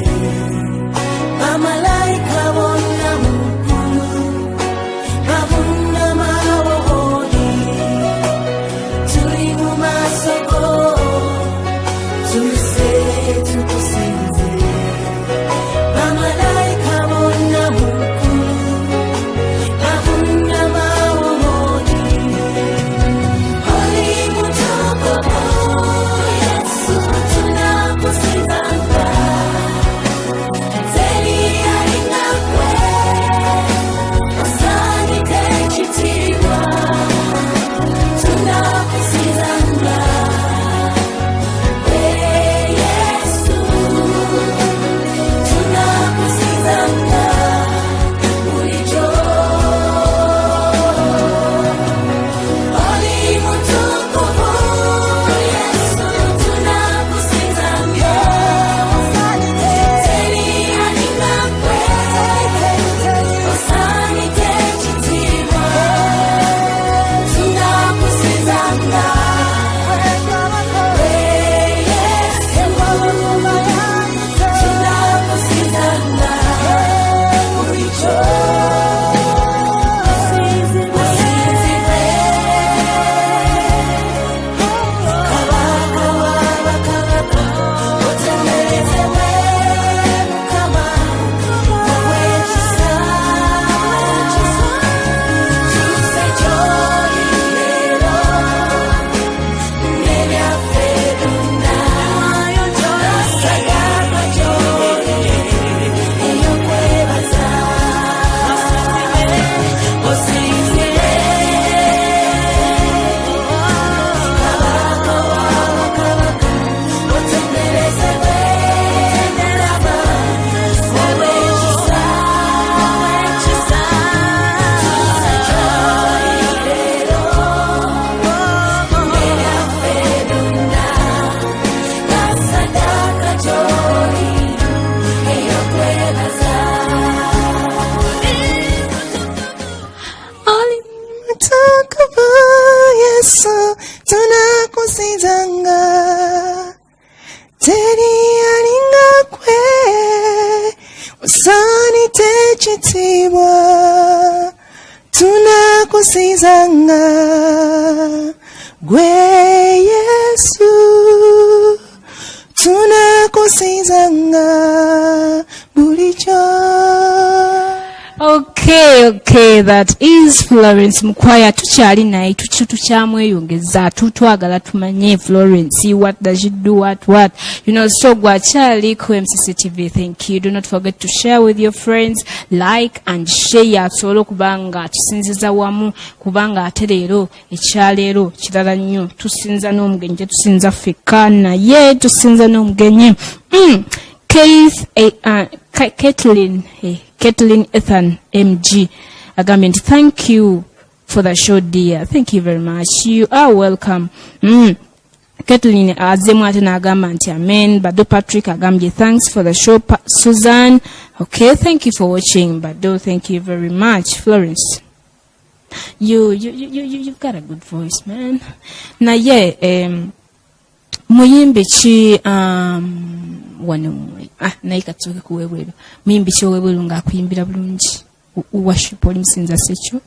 bamalayika bonna muggulu babunna mawoboli tuli mumasogo tuze tukusinze bamalayika bonna muggulu babunna mawoboli Holy Mutoko tunakusizanga teri alinga kwe osanite ekitiibwa tunakusizanga gwe Yesu tunakusizanga bulijjo. Okay, that is Florence Mukwaya. Tuchali naye tukyamweyongeza tutwagala tumanye Florence, what does she do, what you know. So gwachali ku MCCTv, thank you. Do not forget to share with your friends, like and share, solo kubanga tusinziza wamu, kubanga ate leero ekyaleero kirala nnyo, tusinza n'omugenyi, tusinza feka naye tusinza n'omugenyi. Caitlin Ethan MG agambye, thank you for the show dear, thank you very much, you are welcome. Caitlin azemu ate n'agamba nti amen. Bado Patrick agambye, thanks for the show Susan. Okay, thank you for watching Bado, thank you very much. Florence, you've got a good voice, man. Na muyimbi ki wano naye katsoke kuwebwero muyimbi ki owebwero ng'akuyimbira bulungi, worship oli musinza sekyo,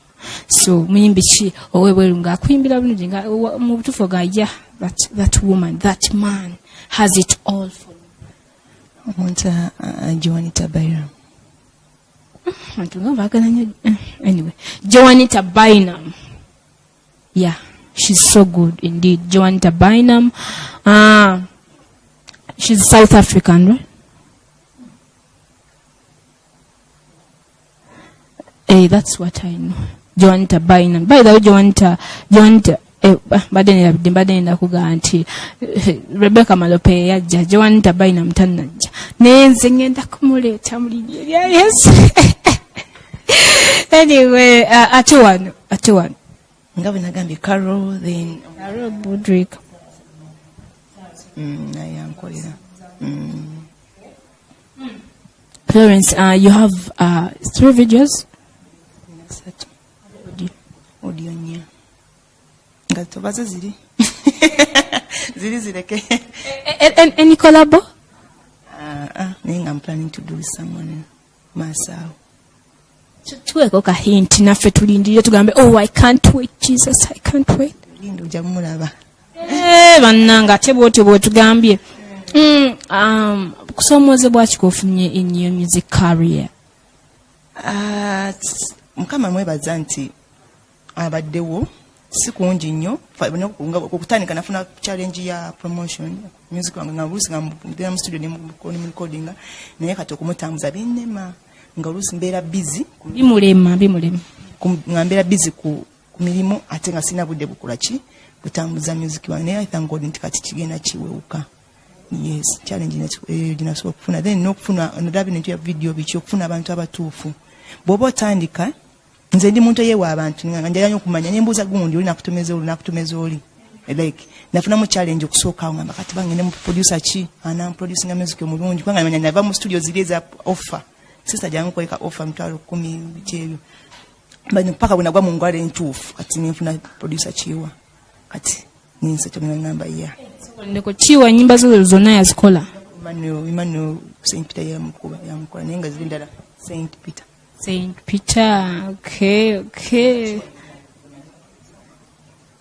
so muyimbi ki owebwero ng'akuyimbira bulungi nga mu butuufu ga that woman, that man has it all for you. Omuntu Joanita Byram. Anyway, Joanita Bynum. Yeah, she's so good indeed. Joanita Bynum. She's South African, right? Hey, that's what I know. Joanita Bynum. By the way, Joanita, badenda kuga nti Rebecca Malope yajja, Joanita Bynum tannajja. Nenze ngenda kumuleeta mu linnya lya Yesu. Anyway, ate wano. Nga bwe nagambye Carol Budrick. Naye ankolera. Florence, you have 3 videos? Audio nya. Nga tobaze ziri. Ziri zireke. Any collabo? I'm planning to do with someone myself. Tuweko ka hint naffe tulindire tugambe, oh I can't wait Jesus, I can't wait. Lindo ja mulaba. Bannanga ate bwotyo tugambye. Kusoomozebwa ki kofunye in your music career? Mukama mwebaza nti abaddewo si kungi nnyo okutandika nafuna challenge ya promotion music wange nga oluusi nga mbeera mu studio ne mu recording naye kati okumutambuza binnema nga oluusi mbeera busy bimulema nga mbeera busy ku mirimu ate nga sina budde bukola ki kutambuza music wange naye I thank God nti kati kigenda kiwewuka. Yes, challenge ginasobola okufuna then n'okufuna ndabye n'entu ya video biki okufuna abantu abatuufu bw'oba otandika. Nze ndi muntu yewa abantu nga njala nnyo okumanya nembuuza gundi oli nakutomeza oli like nafuna mu challenge okusooka ngamba kati bangende mu producer ki producing music omulungi kubanga namanya nava mu studio ziri eza offer sister jangu kweka offer mitwalo 10 bikyebyo bano paka bwe nagwa mu ngwale entuufu kati nfuna producer kiwa kati ninse tumina namba ya ndeko kiwa nyimba zo zonna yazikola Emmanuel Saint Peter ya mkola nenga ziri ndala Saint Peter. Okay.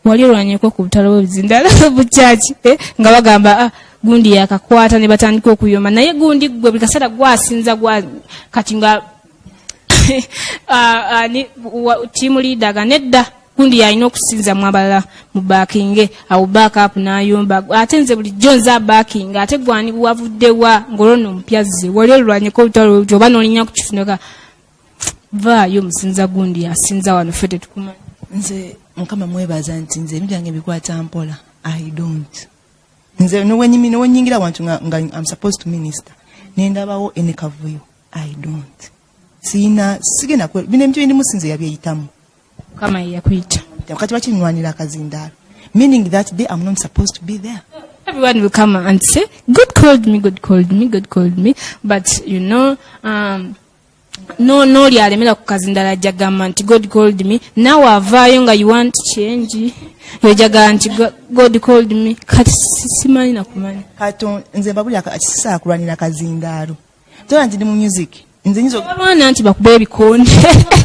Wali olwanyeko ku butalo bw'ebizindala buchachi nga bagamba gundi yakakwata ne batandika okuyoma naye gundi gwe buli kaseera gwasinza kati nga team leader ga nedda gundi yalina okusinza mu abalala mu backing awo backup n'ayomba ate nze buli jonza backing ate gwani wavuddewa ngolono mpyazi wali olwanyeko obutalo oba n'olinya ku kifunoka vaayo musinza gundi asinza wano fete tukumanya. Nze Mukama mwebaza nti nze ebintu byange bikwata mpola. I don't. Nze n'owenyingira wantu nga I'm supposed to minister. Nendabawo enekavuyo. I don't. Sigenda bino ebintu ndi musinze yabyeyitamu. Kama yakuyita. Wakati wakinwanira akazindaalo. Meaning that day I'm not supposed to be there. Everyone will come and say, God called me. But you know, n'oli alemera ku kazindala ajja gamba nti God called me nawe avaayo nga you want change yojagala nti God called me kati simanyi nakumanya kato nze mbabuli akasisaa kulwanira kazindaalo tola nti ndi mu music nze nyizo balwana nti bakuba ebikonde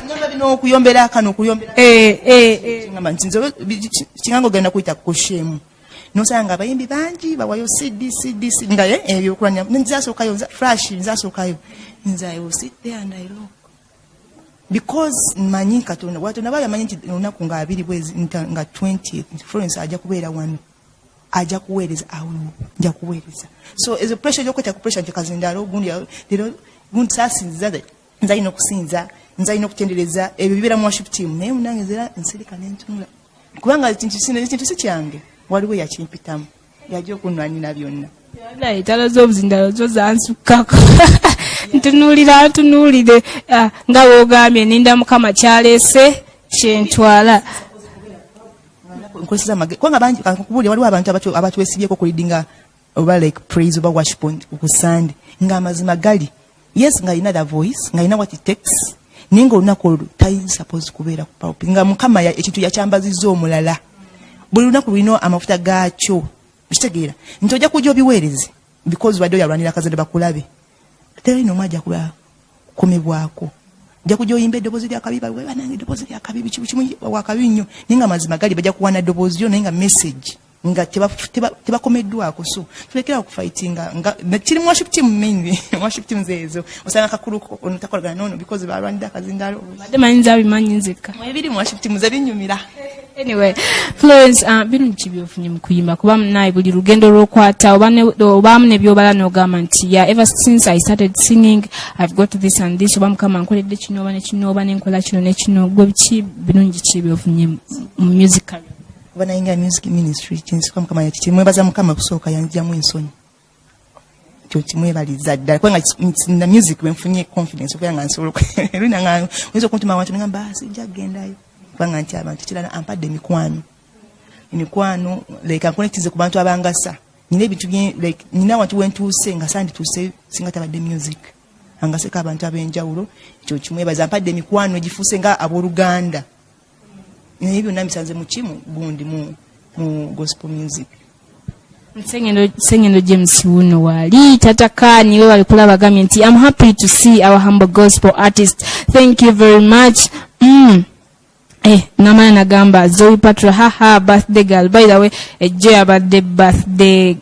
nyamba bino okuyombera akano okuyombera ngamba nti nze kingango genda kuyita kushemu nosanga abayimbi bangi bawayo CD nga ebyo kulwanya nzasookayo flash nzasookayo nze I will sit there and I look because manyi katonda watonda bali amanyi nti olunaku nga 2 bwezi nga 20 Florence ajja kubeera wano ajja kuweereza nja kuweereza so as a pressure yokweta ku pressure nti kazindaalo gundi gundi sasinza nzalina okusinza nzalina okutendereza ebyo bibeera mu worship team naye munange zera nsirika n'entunula kubanga kintu si kyange waliwo yakimpitamu yajja okunwanira byonna entalo z'obuzindalo zo zansukkako ntunuulire nga woogambye ninda mukama kyaleese kyentwala nkozesa kubanga bangi kakubulya waliwo abantu abatwesibyeko kulidinga oba like praise oba worship ku Sunday ng'amazima gali yes ng'alina the voice ng'alina what it takes naye ng'olunaku olwo tayinza suppose kubeera ku pulpit nga mukama ekintu yakyambazizza omulala buli lunaku lulina amafuta gaakyo kitegeera nti ojja kujja obiweereze because wadde oyalwanira akazadde bakulabe teri n'omu ajja kukomebwako ojja kujja oyimba eddoboozi lyakabi banange eddoboozi lyakabi kimu wakabi nnyo naye nga amazima gali bajja kuwaana eddoboozi lyo naye nga message nga tebakomeddwako so tulekera okufightinga kiri mu worship team mainly worship team zeezo osanga kakuluko onutakolagana nono because balwanira akazindaalo badde mayinza abimanyi nzekka ebiri mu worship team ze binyumira. Anyway, Florence, birungi kibyofunye mu kuyimba kuba naye buli lugendo lw'okwata oba ne byobala n'ogamba nti ever since I started singing I've got this and this oba mukama nkoledde kino oba ne kino oba nenkola kino ne kino gwe biki birungi kibyofunye mu musical oba nayinga music ministry kinsika mukama yakiti mwebaza mukama kusooka yanjamu ensonyi kyo kimwebaliza ddala kubanga na music bwenfunye confidence okugira nga nsobola erina nga oyinza okuntuma abantu ngamba sijja kugendayo kubanga nti abantu kirala ampadde emikwano like anconnectinze ku bantu abangasa nina ebintu like nina abantu wentuuse nga sandituuse singa tabadde music angaseka abantu ab'enjawulo kyo kimwebaza ampadde emikwano egifuuse nga ab'Oluganda naye byonna bisanze mu kimu gundi mu gospel music. Sengendo James wuno wali tatakani we walikula bagamye nti I'm happy to see our humble gospel artist. Thank you very much. Namana nagamba Zoe Patra haha birthday girl. By the way, Joya birthday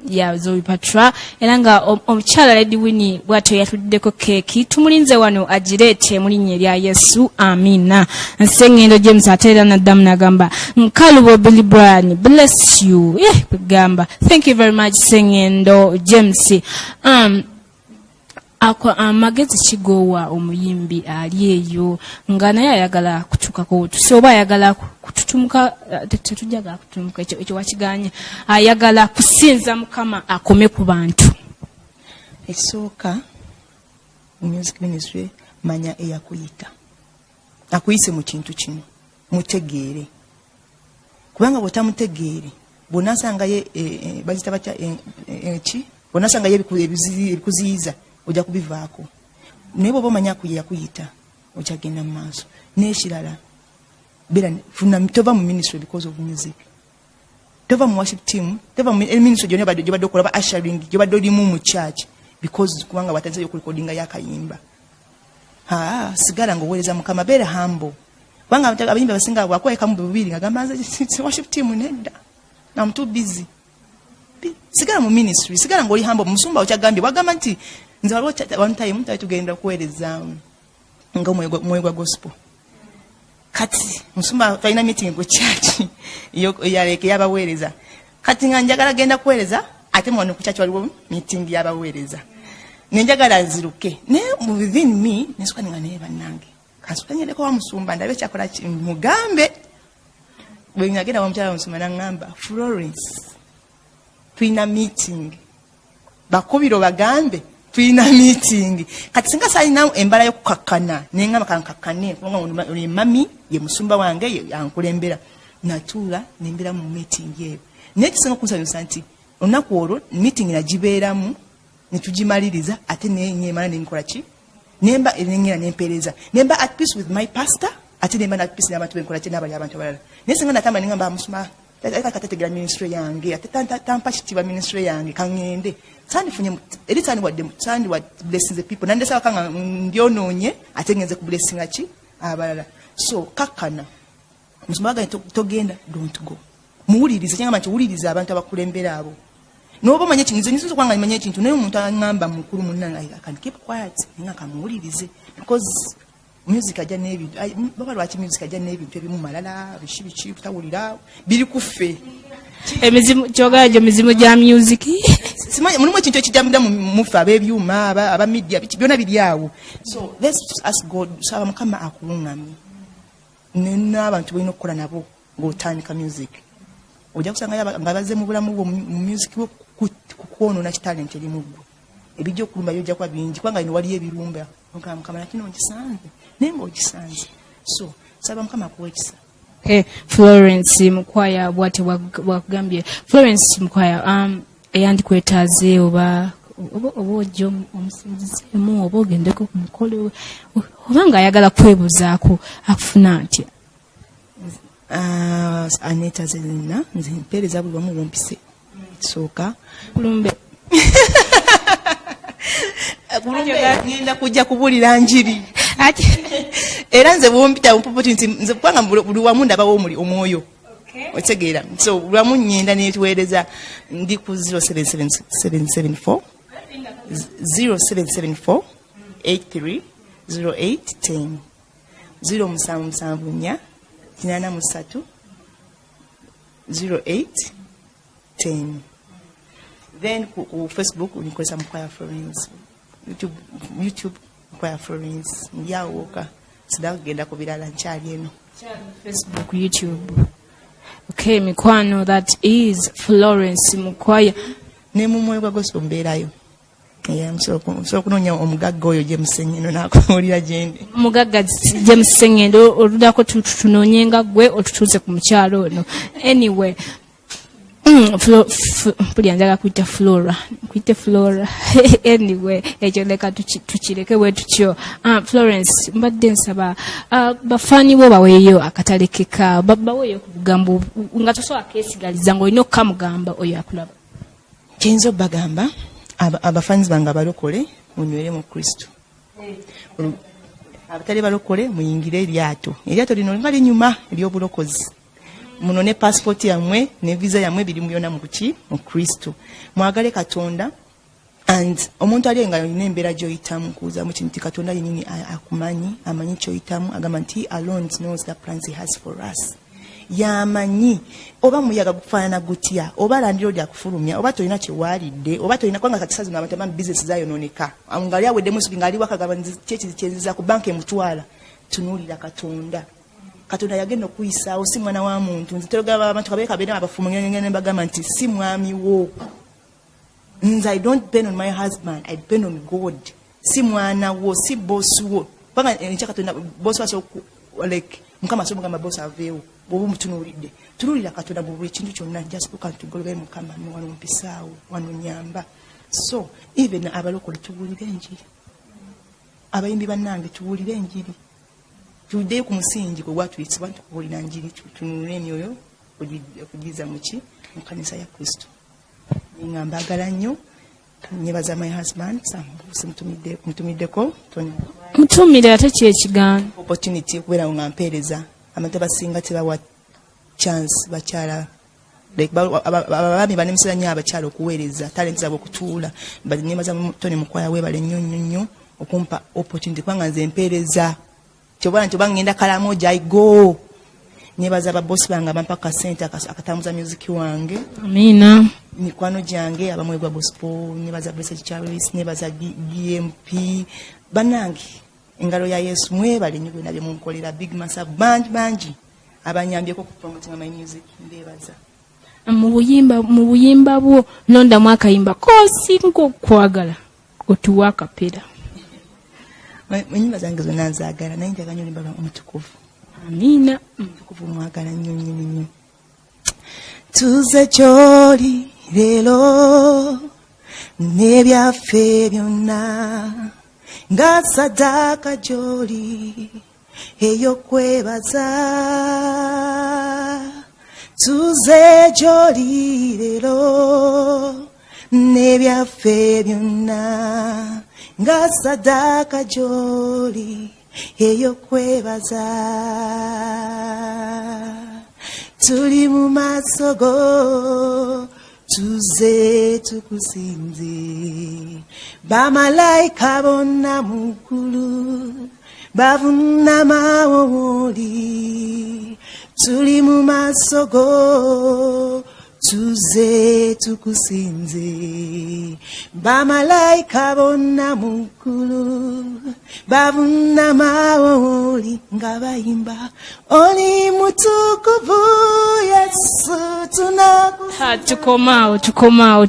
ya Zoe Patra eranga omukyala Lady Winnie bwato yatuddeko keki tumulinze wano agirete mulinnya lya Yesu amina. Nsengendo James atera naddamu nagamba Nkalubo Billy Brian bless you gamba thank you very much Sengendo James. Magezi kigowa omuyimbi ali eyo nga naye ayagala kutukako tusoba ayagala kututumuka tetujagala kutumuka ekyo wakiganya ayagala kusinza mukama akome ku bantu ekisooka music ministry manya eyakuyita akuyise mu kintu kino mutegeere kubanga botamutegeere bonasanga ye bazita batya bonasanga ye ebikuziyiza ojja kubivaako naye bw'oba omanya yakuyita ojja genda mu maaso n'ekirala tova mu ministry because of music tova mu worship team tova mu ministry gyonna gyobadde okola ba ushering gyobadde olimu mu church because kubanga watandise okurekodinga yakayimba sigala ng'oweereza mukama beera humble kubanga abayimbi abasinga bwakwekamu bubiri nga gamba nze worship team nedda I'm too busy sigala mu ministry sigala ng'oli humble musumba okyagambye wagamba nti nze waliwo one time tugenda kuweereza nga omwoyo gwa gospel kati musumba twalina meeting ku church yaleke yabaweereza kati nga njagala genda kuweereza ate mwana ku church waliwo meeting yabaweereza nenjagala nziruke naye within me nesukani nga naye bannange kansukanyereko wa musumba ndabe kyakola mugambe bwe ngagenda wa mukyala musumba nangamba Florence tulina meeting bakubiro bagambe tulina meeting kati singa salina embala y'okukakkana nengamba kankakane kubanga oli mami ye musumba wange yankulembera natuula nembera mu meeting eyo naye kisinga kunsanyusa nti olunaku olwo meeting nagibeeramu netugimaliriza ate nenyemala nenkola ki nemba enengera nempereza nemba at peace with my pastor ate nemba at peace n'abantu benkola kye n'abali abantu abalala nesinga natamba ningamba musuma akategera ministry yange ate tampa kitiba ministry yange kangende sandifunye eri sandi what blessing the people nandesa kanga ndiononye ate ngenze ku blessing achi abalala so kakana musuma ga togenda don't go muwulirize kyangamba nti wuliriza abantu abakulembera abo nobo manye kintu nzizo kwanga manye kintu naye omuntu angamba mukuru munna I can keep quiet nga kamuwulirize because music ajja nebi baba lwaki music ajja nebi ebimu malala bishibichi kutawulira biri kufe emizimu kyogajo mizimu gya music simanye mulimu ekintu ekijamda mufa abebyuma aba media byona bibyawo so let's ask God saba mukama akulungamye nena abantu boino okukola nabo ng'otandika music ojja kusanga ngabaze mu bulamu bwo mu music kukwonona talent eri muggo ebijja okulumba yojja kwa bingi kwanga ino waliyo ebirumba mukama nakino nkisanze nemba okisanze so saba mukama akuwekisa. Florence Mukwaya bwate wakugambye Florence Mukwaya eyandikwetaaze oba ojjo omusinzizemu oba ogendeko ku mukolo oba ng'ayagala kwebuzaako akufuna atya? Aneta zina nze mpereza buli wamu wompise sooka kulumbe ngenda kujja kubulira njiri era nze bwompita opportunity nze kwanga buli wamu ndabawo omwoyo otegeera so buli wamu nyenda netuweereza ndi ku 0774 830810 077 8 08 10 then ku Facebook unikwesa Mukwaya Florence YouTube Mukwaya Florence ndiawoka sida kugenda ku birala nkyali eno Facebook YouTube. Okay mikwano, that is Florence Mukwaya ne mumwe gwa gospel mberayo so kunonya omugagga oyo James Sengendo nakulira gende omugagga James Sengendo oludako tunonyenga gwe otutuze ku mukyalo ono anyway Pulianjaga kuita Flora anyway ekyo leka tukireke bwe tutyo. Florence mbadde nsaba bafani bo baweeyo akatalekeka baweeyo kugambo nga tosobola keesigaliza ng'olina okukamugamba oyo akulaba. Kyinza bagamba abafanzi banga balokole munywere mu Kristo abatali balokole muyingire eryato lino nga linyuma ery'obulokozi muno ne passport yamwe ne visa yamwe biri muyona mu kuki mu Kristo mwagale Katonda and omuntu ali nga yine embera gyoyitamu kuza mu kintu Katonda yenini akumanyi amanyi kyoyitamu agamba nti alone knows the plans he has for us yamanyi oba muyaga kufaana gutya oba landiro lya kufulumya oba tolina kyewalidde oba tolina kwanga katisazi n'amatama business zayo noneka angali awedde musubi ngali wakagaba kyekizikyenziza ku banka emutwala tunuulira Katonda yagenda okuyisaawo si mwana wa muntu nze terogaba abantu kabeeka beera abafumu ngene bagamba nti si mwami wo nze I don't depend on my husband, I depend on God. Si mwana wo si boss wo panga encha Katonda boss waso like mukama so mugamba boss aveewo bobu mutunuulidde tunulira Katonda buli kintu kyonna just look at God be mukama ni wano mpisaawo wano nyamba. So even abalokole tubuulire enjiri abayimbi bannange tubuulire enjiri tudde ku musingi gwe gwatuyisibwa tukubuulira njiri tunulire emyoyo okugiza muki mu kanisa ya Kristo. Ngamba agala nnyo nyebaza my husband mutumiddeko mutumire ate kyekigaana opportunity okubeera nga mpeereza abantu abasinga tebawa chance bakyala abaami banemisera nnyo abakyala okuweereza talenti zaabwe okutuula nyebaza Tony Mukwaya weebale nnyo okumpa opportunity kubanga nze mpeereza kyobala nti oba ngenda Kalamoja I go. Nyebaza ababosi bange abampa kasente akatambuza music wange. Amina. Mikwano gyange abamwegwa gospel, nyebaza Blessed Charles, nyebaza GMP banangi engalo ya Yesu mwebale nnyo nabye munkolera big massa banji abanyambyeko ku promoting my music ndebaza. Mu buyimba bwo londa mwakayimba kosi nko kwagala otuwa kapera. Nyimba zange zonna nzaagala naye njagala nnyo limba omutukuvu. Amina. Omutukuvu mwagala nnyo. Tuze gy'oli leero n'ebyaffe byonna nga saddaaka gy'oli ey'okwebaza tuze gy'oli leero n'ebyaffe byonna nga saddaaka gy'oli ey'okwebaza tuli mu maaso go tuze tukusinze bamalayika bonna mu ggulu bavunnama wooli tuli mu maaso go tuze tukusinze bamalayika bonna mu ggulu bavunnama wooli nga bayimba oli mutukuvu Yesu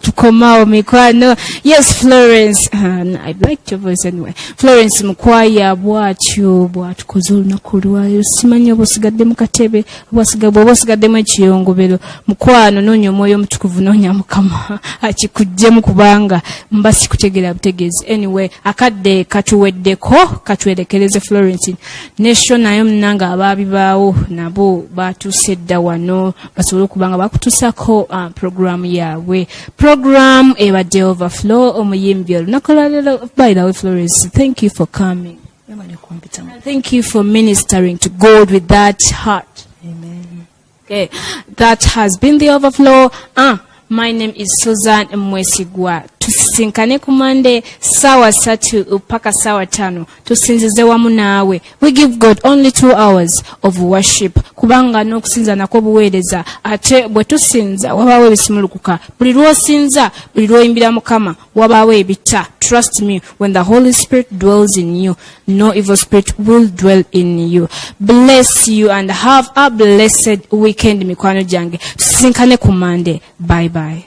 tukomao mikwano. Yes, Florence, I liked your voice anyway. Florence mukwaya bwatyo bwatukoze olunaku lwayo simanyi oba osigadde mu katebe oba osigaddemu ekiyongobero mukwano noonya omwoyo omutukuvu noonya Mukama akikuggemu kubanga mba sikutegeera butegeezi. Anyway, akadde katuweddeko katwerekereze Florence nesho nayo munanga abaabibaawo nabo batuuse dda wano basobole okubanga bakutuusako program yaabwe. Program ebadde Overflow omuyimbi olunaku lwaleero. By the way, Florence, thank you for coming. Thank you for ministering to God with that heart. Amen. Okay, that has been the Overflow. My name is Susan Mwesigwa. Tusinkane ku Monday sawa 3 mpaka sawa 5 tusinzize wamu naawe. We give God only 2 hours of worship kubanga n'okusinza nako buweereza ate bwe tusinza wabaawo ebisimulukuka buli lw'osinza buli lw'oyimbira Mukama wabaawo ebitta. Trust me, when the Holy Spirit dwells in you, no evil spirit will dwell in you. Bless you and have a blessed weekend mikwano jange. Tusinkane ku Monday. Bye bye.